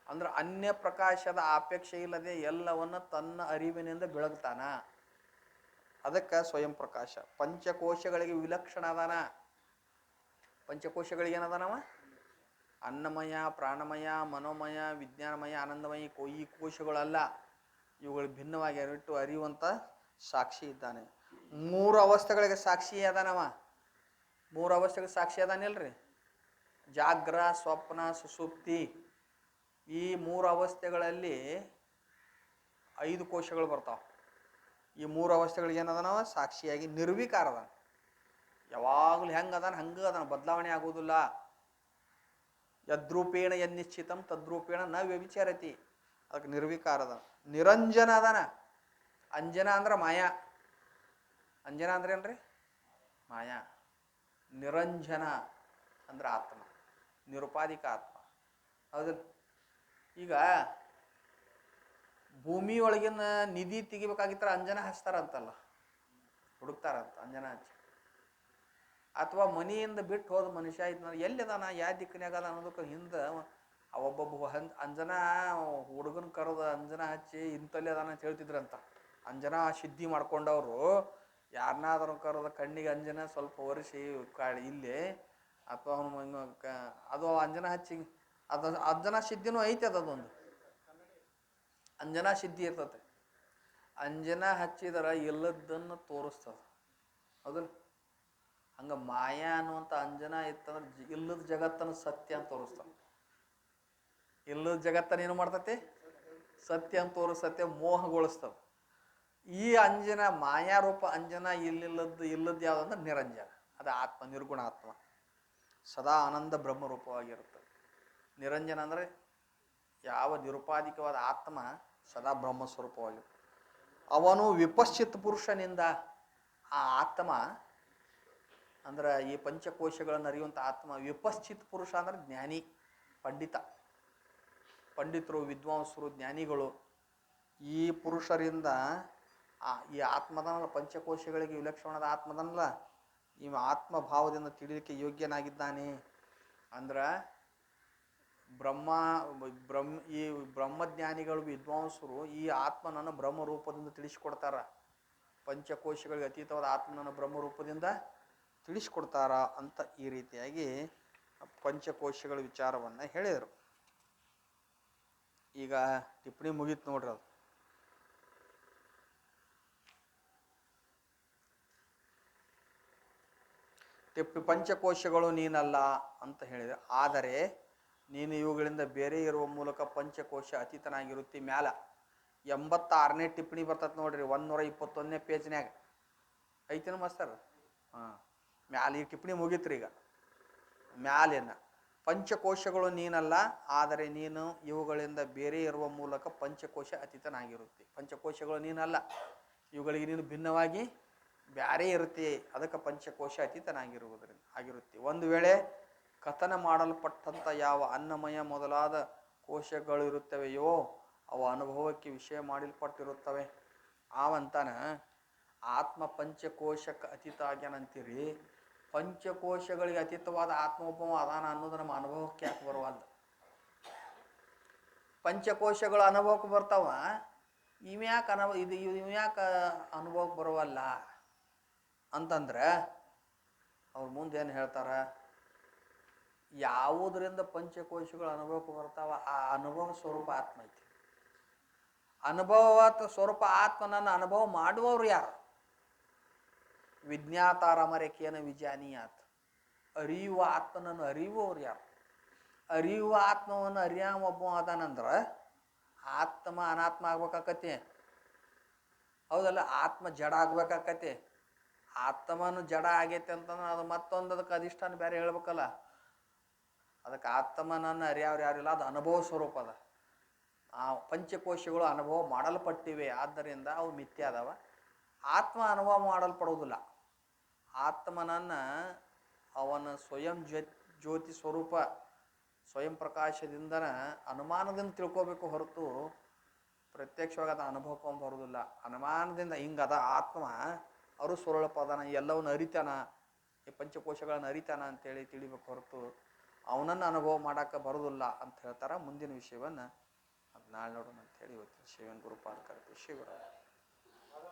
ಅಂದ್ರೆ ಅನ್ಯ ಪ್ರಕಾಶದ ಅಪೇಕ್ಷೆ ಇಲ್ಲದೆ ಎಲ್ಲವನ್ನು ತನ್ನ ಅರಿವಿನಿಂದ ಬೆಳಗ್ತಾನ. ಅದಕ್ಕೆ ಸ್ವಯಂ ಪ್ರಕಾಶ. ಪಂಚಕೋಶಗಳಿಗೆ ವಿಲಕ್ಷಣ ಅದಾನ. ಪಂಚಕೋಶಗಳಿಗೆ ಏನದಾನವ? ಅನ್ನಮಯ, ಪ್ರಾಣಮಯ, ಮನೋಮಯ, ವಿಜ್ಞಾನಮಯ, ಆನಂದಮಯ ಈ ಕೋಶಗಳಲ್ಲ. ಇವುಗಳು ಭಿನ್ನವಾಗಿ ಅರಿಟ್ಟು ಅರಿಯುವಂಥ ಸಾಕ್ಷಿ ಇದ್ದಾನೆ. 3 ಅವಸ್ಥೆಗಳಿಗೆ ಸಾಕ್ಷಿ ಅದಾನವ. 3 ಅವಸ್ಥೆಗಳಿಗೆ ಸಾಕ್ಷಿ ಅದಾನಿಲ್ರಿ. ಜಾಗ್ರ, ಸ್ವಪ್ನ, ಸುಷುಪ್ತಿ. ಈ 3 ಅವಸ್ಥೆಗಳಲ್ಲಿ 5 ಕೋಶಗಳು ಬರ್ತಾವೆ. ಈ 3 ಅವಸ್ಥೆಗಳಿಗೆ ಏನದನವ ಸಾಕ್ಷಿಯಾಗಿ ನಿರ್ವಿಕಾರ ಅದಾನ. ಯಾವಾಗಲೂ ಹೆಂಗೆ ಅದಾನ ಹಂಗೆ ಅದಾನ, ಬದಲಾವಣೆ ಆಗುವುದಿಲ್ಲ. ಯದ್ರೂಪೇಣ ಯನ್ನಿಶ್ಚಿತಂ ತದ್ರೂಪೇಣ ನ ವ್ಯಭಿಚಾರತಿ. ಅದಕ್ಕೆ ನಿರ್ವಿಕಾರ ಅದಾನ. ನಿರಂಜನ ಅದಾನ. ಅಂಜನ ಅಂದ್ರೆ ಮಾಯಾ. ಅಂಜನ ಅಂದ್ರೆ ಏನ್ರಿ? ಮಾಯಾ. ನಿರಂಜನ ಅಂದ್ರೆ ಆತ್ಮ, ನಿರುಪಾಧಿಕ ಆತ್ಮ. ಹೌದಿಲ್ಲ? ಈಗ ಭೂಮಿಯೊಳಗಿನ ನಿಧಿ ತೆಗಿಬೇಕಾಗಿತ್ತರ ಅಂಜನ ಹಚ್ತಾರಂತಲ್ಲ, ಹುಡುಕ್ತಾರಂತ ಅಂಜನ ಹಚ್ಚಿ. ಅಥವಾ ಮನೆಯಿಂದ ಬಿಟ್ಟು ಹೋದ ಮನುಷ್ಯ ಇದ್ನ ಎಲ್ಲಿದಾನ, ಯಾವ ದಿಕ್ಕನ್ಯಾಗ ಅದ ಅನ್ನೋದಕ್ಕೆ ಹಿಂದೆ ಒಬ್ಬೊಬ್ಬ ಅಂಜನ ಹುಡುಗನ ಕರೆದ ಅಂಜನ ಹಚ್ಚಿ ಇಂತಲ್ಲಿ ಅದಾನ ಅಂತ ಹೇಳ್ತಿದ್ರಂತ. ಅಂಜನ ಸಿದ್ಧಿ ಮಾಡ್ಕೊಂಡವರು ಯಾರನ್ನಾದ್ರೂ ಕರೆದ ಕಣ್ಣಿಗೆ ಅಂಜನ ಸ್ವಲ್ಪ ಒರೆಸಿ ಇಲ್ಲಿ ಅಥವಾ ಅವನು ಅದು ಅಂಜನ ಹಚ್ಚಿ ಅದು ಅಂಜನ ಸಿದ್ಧಿನೂ ಐತೆ. ಅದೊಂದು ಅಂಜನಾ ಸಿದ್ಧಿ ಇರ್ತದೆ. ಅಂಜನ ಹಚ್ಚಿದರ ಎಲ್ಲದನ್ನು ತೋರಿಸ್ತದೆ. ಹೌದಲ್ಲ? ಹಂಗೆ ಮಾಯಾ ಅನ್ನುವಂಥ ಅಂಜನ ಇತ್ತಂದ್ರೆ ಇಲ್ಲದ ಜಗತ್ತನ್ನು ಸತ್ಯ ಅಂತ ತೋರಿಸ್ತಾನೆ. ಇಲ್ಲದ ಜಗತ್ತನ್ನು ಏನು ಮಾಡ್ತತಿ? ಸತ್ಯ ಅಂತ ತೋರಿಸ್ತತೆ, ಮೋಹಗೊಳಿಸ್ತದೆ. ಈ ಅಂಜನ ಮಾಯಾರೂಪ ಅಂಜನ ಇಲ್ಲದ್ದು ಯಾವುದಂದ್ರೆ ನಿರಂಜನ. ಅದು ಆತ್ಮ, ನಿರ್ಗುಣ ಆತ್ಮ, ಸದಾ ಆನಂದ ಬ್ರಹ್ಮರೂಪವಾಗಿರುತ್ತೆ. ನಿರಂಜನ ಅಂದರೆ ಯಾವ ನಿರುಪಾಧಿಕವಾದ ಆತ್ಮ ಸದಾ ಬ್ರಹ್ಮಸ್ವರೂಪವಾಗಿರುತ್ತೆ. ಅವನು ವಿಪಶ್ಚಿತ್ ಪುರುಷನಿಂದ ಆ ಆತ್ಮ ಅಂದ್ರೆ ಈ ಪಂಚಕೋಶಗಳನ್ನು ಅರಿಯುವಂಥ ಆತ್ಮ ವಿಪಶ್ಚಿತ್ ಪುರುಷ ಅಂದ್ರೆ ಜ್ಞಾನಿ, ಪಂಡಿತ, ಪಂಡಿತರು, ವಿದ್ವಾಂಸರು, ಜ್ಞಾನಿಗಳು. ಈ ಪುರುಷರಿಂದ ಈ ಆತ್ಮದನಲ್ಲ, ಪಂಚಕೋಶಗಳಿಗೆ ವಿಲಕ್ಷಣವಾದ ಆತ್ಮದನಲ್ಲ, ಈ ಆತ್ಮಭಾವದಿಂದ ತಿಳಿಲಿಕ್ಕೆ ಯೋಗ್ಯನಾಗಿದ್ದಾನೆ. ಅಂದ್ರೆ ಈ ಬ್ರಹ್ಮಜ್ಞಾನಿಗಳು, ವಿದ್ವಾಂಸರು ಈ ಆತ್ಮನನ್ನು ಬ್ರಹ್ಮರೂಪದಿಂದ ತಿಳಿಸಿಕೊಡ್ತಾರ. ಪಂಚಕೋಶಗಳಿಗೆ ಅತೀತವಾದ ಆತ್ಮನನ್ನು ಬ್ರಹ್ಮರೂಪದಿಂದ ತಿಳಿಸ್ಕೊಡ್ತಾರ ಅಂತ ಈ ರೀತಿಯಾಗಿ ಪಂಚಕೋಶಗಳ ವಿಚಾರವನ್ನು ಹೇಳಿದರು. ಈಗ ಟಿಪ್ಪಣಿ ಮುಗೀತು ನೋಡ್ರಿ. ಅದು ಪಂಚಕೋಶಗಳು ನೀನಲ್ಲ ಅಂತ ಹೇಳಿದೆ. ಆದರೆ ನೀನು ಇವುಗಳಿಂದ ಬೇರೆ ಇರುವ ಮೂಲಕ ಪಂಚಕೋಶ ಅತೀತನಾಗಿರುತ್ತಿ. ಮ್ಯಾಲ 86ನೇ ಟಿಪ್ಪಣಿ ಬರ್ತದೆ ನೋಡ್ರಿ, 121ನೇ ಪೇಜ್ನ್ಯಾಗ ಐತೇನು ಮಾಸ್ತರ್? ಹಾಂ, ಮ್ಯಾಲ ಈ ಟಿಪ್ಪಣಿ ಮುಗೀತ್ರಿ. ಈಗ ಮ್ಯಾಲೇನ ಪಂಚಕೋಶಗಳು ನೀನಲ್ಲ, ಆದರೆ ನೀನು ಇವುಗಳಿಂದ ಬೇರೆ ಇರುವ ಮೂಲಕ ಪಂಚಕೋಶ ಅತೀತನಾಗಿರುತ್ತಿ. ಪಂಚಕೋಶಗಳು ನೀನಲ್ಲ, ಇವುಗಳಿಗೆ ನೀನು ಭಿನ್ನವಾಗಿ ಬ್ಯಾರೆ ಇರುತ್ತೆ. ಅದಕ್ಕೆ ಪಂಚಕೋಶ ಅತೀತನಾಗಿರುವುದರಿಂದ ಆಗಿರುತ್ತೆ. ಒಂದು ವೇಳೆ ಕಥನ ಮಾಡಲ್ಪಟ್ಟಂಥ ಯಾವ ಅನ್ನಮಯ ಮೊದಲಾದ ಕೋಶಗಳಿರುತ್ತವೆಯೋ ಅವು ಅನುಭವಕ್ಕೆ ವಿಷಯ ಮಾಡಲ್ಪಟ್ಟಿರುತ್ತವೆ. ಆವಂತಾನ ಆತ್ಮ ಪಂಚಕೋಶಕ್ಕೆ ಅತೀತ ಆಗ್ಯಾನಂತೀರಿ. ಪಂಚಕೋಶಗಳಿಗೆ ಅತೀತವಾದ ಆತ್ಮ ಒಬ್ಬ ಅದಾನ ಅನ್ನೋದು ನಮ್ಮ ಅನುಭವಕ್ಕೆ ಯಾಕೆ ಬರುವಲ್ಲ? ಪಂಚಕೋಶಗಳು ಅನುಭವಕ್ಕೆ ಬರ್ತಾವ, ಇವ್ಯಾಕೆ ಅನುಭವಕ್ಕೆ ಬರುವಲ್ಲ ಅಂತಂದ್ರೆ ಅವ್ರ ಮುಂದೆ ಏನು ಹೇಳ್ತಾರ? ಯಾವುದರಿಂದ ಪಂಚಕೋಶಗಳು ಅನುಭವಕ್ಕೆ ಬರ್ತಾವ ಆ ಅನುಭವ ಸ್ವರೂಪ ಆತ್ಮ ಐತಿ. ಅನುಭವ ಸ್ವರೂಪ ಆತ್ಮನನ್ನು ಅನುಭವ ಮಾಡುವವರು ಯಾರು? ವಿಜ್ಞಾತಾರಮರೇಖೇನ ವಿಜಾನೀಯಾತ್. ಅರಿಯುವ ಆತ್ಮನನ್ನು ಅರಿಯುವವರು ಯಾರು? ಅರಿಯುವ ಆತ್ಮವನ್ನು ಅರಿಯಾಮ ಒಬ್ಬ ಅದಾನಂದ್ರೆ ಆತ್ಮ ಅನಾತ್ಮ ಆಗ್ಬೇಕಾಕತಿ. ಹೌದಲ್ಲ? ಆತ್ಮ ಜಡ ಆಗ್ಬೇಕಾಕತಿ. ಆತ್ಮನು ಜಡ ಆಗೈತೆ ಅಂತಂದ್ರೆ ಅದು ಮತ್ತೊಂದು ಅದಕ್ಕೆ ಅಧಿಷ್ಠಾನ ಬೇರೆ ಹೇಳ್ಬೇಕಲ್ಲ. ಅದಕ್ಕೆ ಆತ್ಮನನ್ನು ಅರಿಯವ್ರು ಯಾರಿಲ್ಲ, ಅದು ಅನುಭವ ಸ್ವರೂಪ ಅದ. ಆ ಪಂಚಕೋಶಗಳು ಅನುಭವ ಮಾಡಲ್ಪಟ್ಟಿವೆ, ಆದ್ದರಿಂದ ಅವು ಮಿಥ್ಯೆ ಅದಾವ. ಆತ್ಮ ಅನುಭವ ಮಾಡಲ್ಪಡುವುದಿಲ್ಲ. ಆತ್ಮನನ್ನು ಅವನ ಸ್ವಯಂ ಜ್ಯೋತಿ ಸ್ವರೂಪ, ಸ್ವಯಂ ಪ್ರಕಾಶದಿಂದ ಅನುಮಾನದಿಂದ ತಿಳ್ಕೋಬೇಕು ಹೊರತು ಪ್ರತ್ಯಕ್ಷವಾಗಿ ಅದು ಅನುಭವಕ್ಕೆ ಬರೋದಿಲ್ಲ. ಅನುಮಾನದಿಂದ ಹಿಂಗದ ಆತ್ಮ ಅವರು ಸ್ವರೂಪದಾನ, ಎಲ್ಲವನ್ನು ಅರಿತಾನ, ಈ ಪಂಚಕೋಶಗಳನ್ನು ಅರಿತಾನ ಅಂತೇಳಿ ತಿಳಿಬೇಕು ಹೊರತು ಅವನನ್ನು ಅನುಭವ ಮಾಡೋಕ್ಕೆ ಬರೋದಿಲ್ಲ ಅಂತ ಹೇಳ್ತಾರೆ. ಮುಂದಿನ ವಿಷಯವನ್ನು ಅದು ನಾಳೆ ನೋಡೋಣ ಅಂತೇಳಿ ಇವತ್ತು ಶಿವನ್ ಗುರುಪಾದ ಕರಿತೀವಿ. ಶಿವರಾಮ.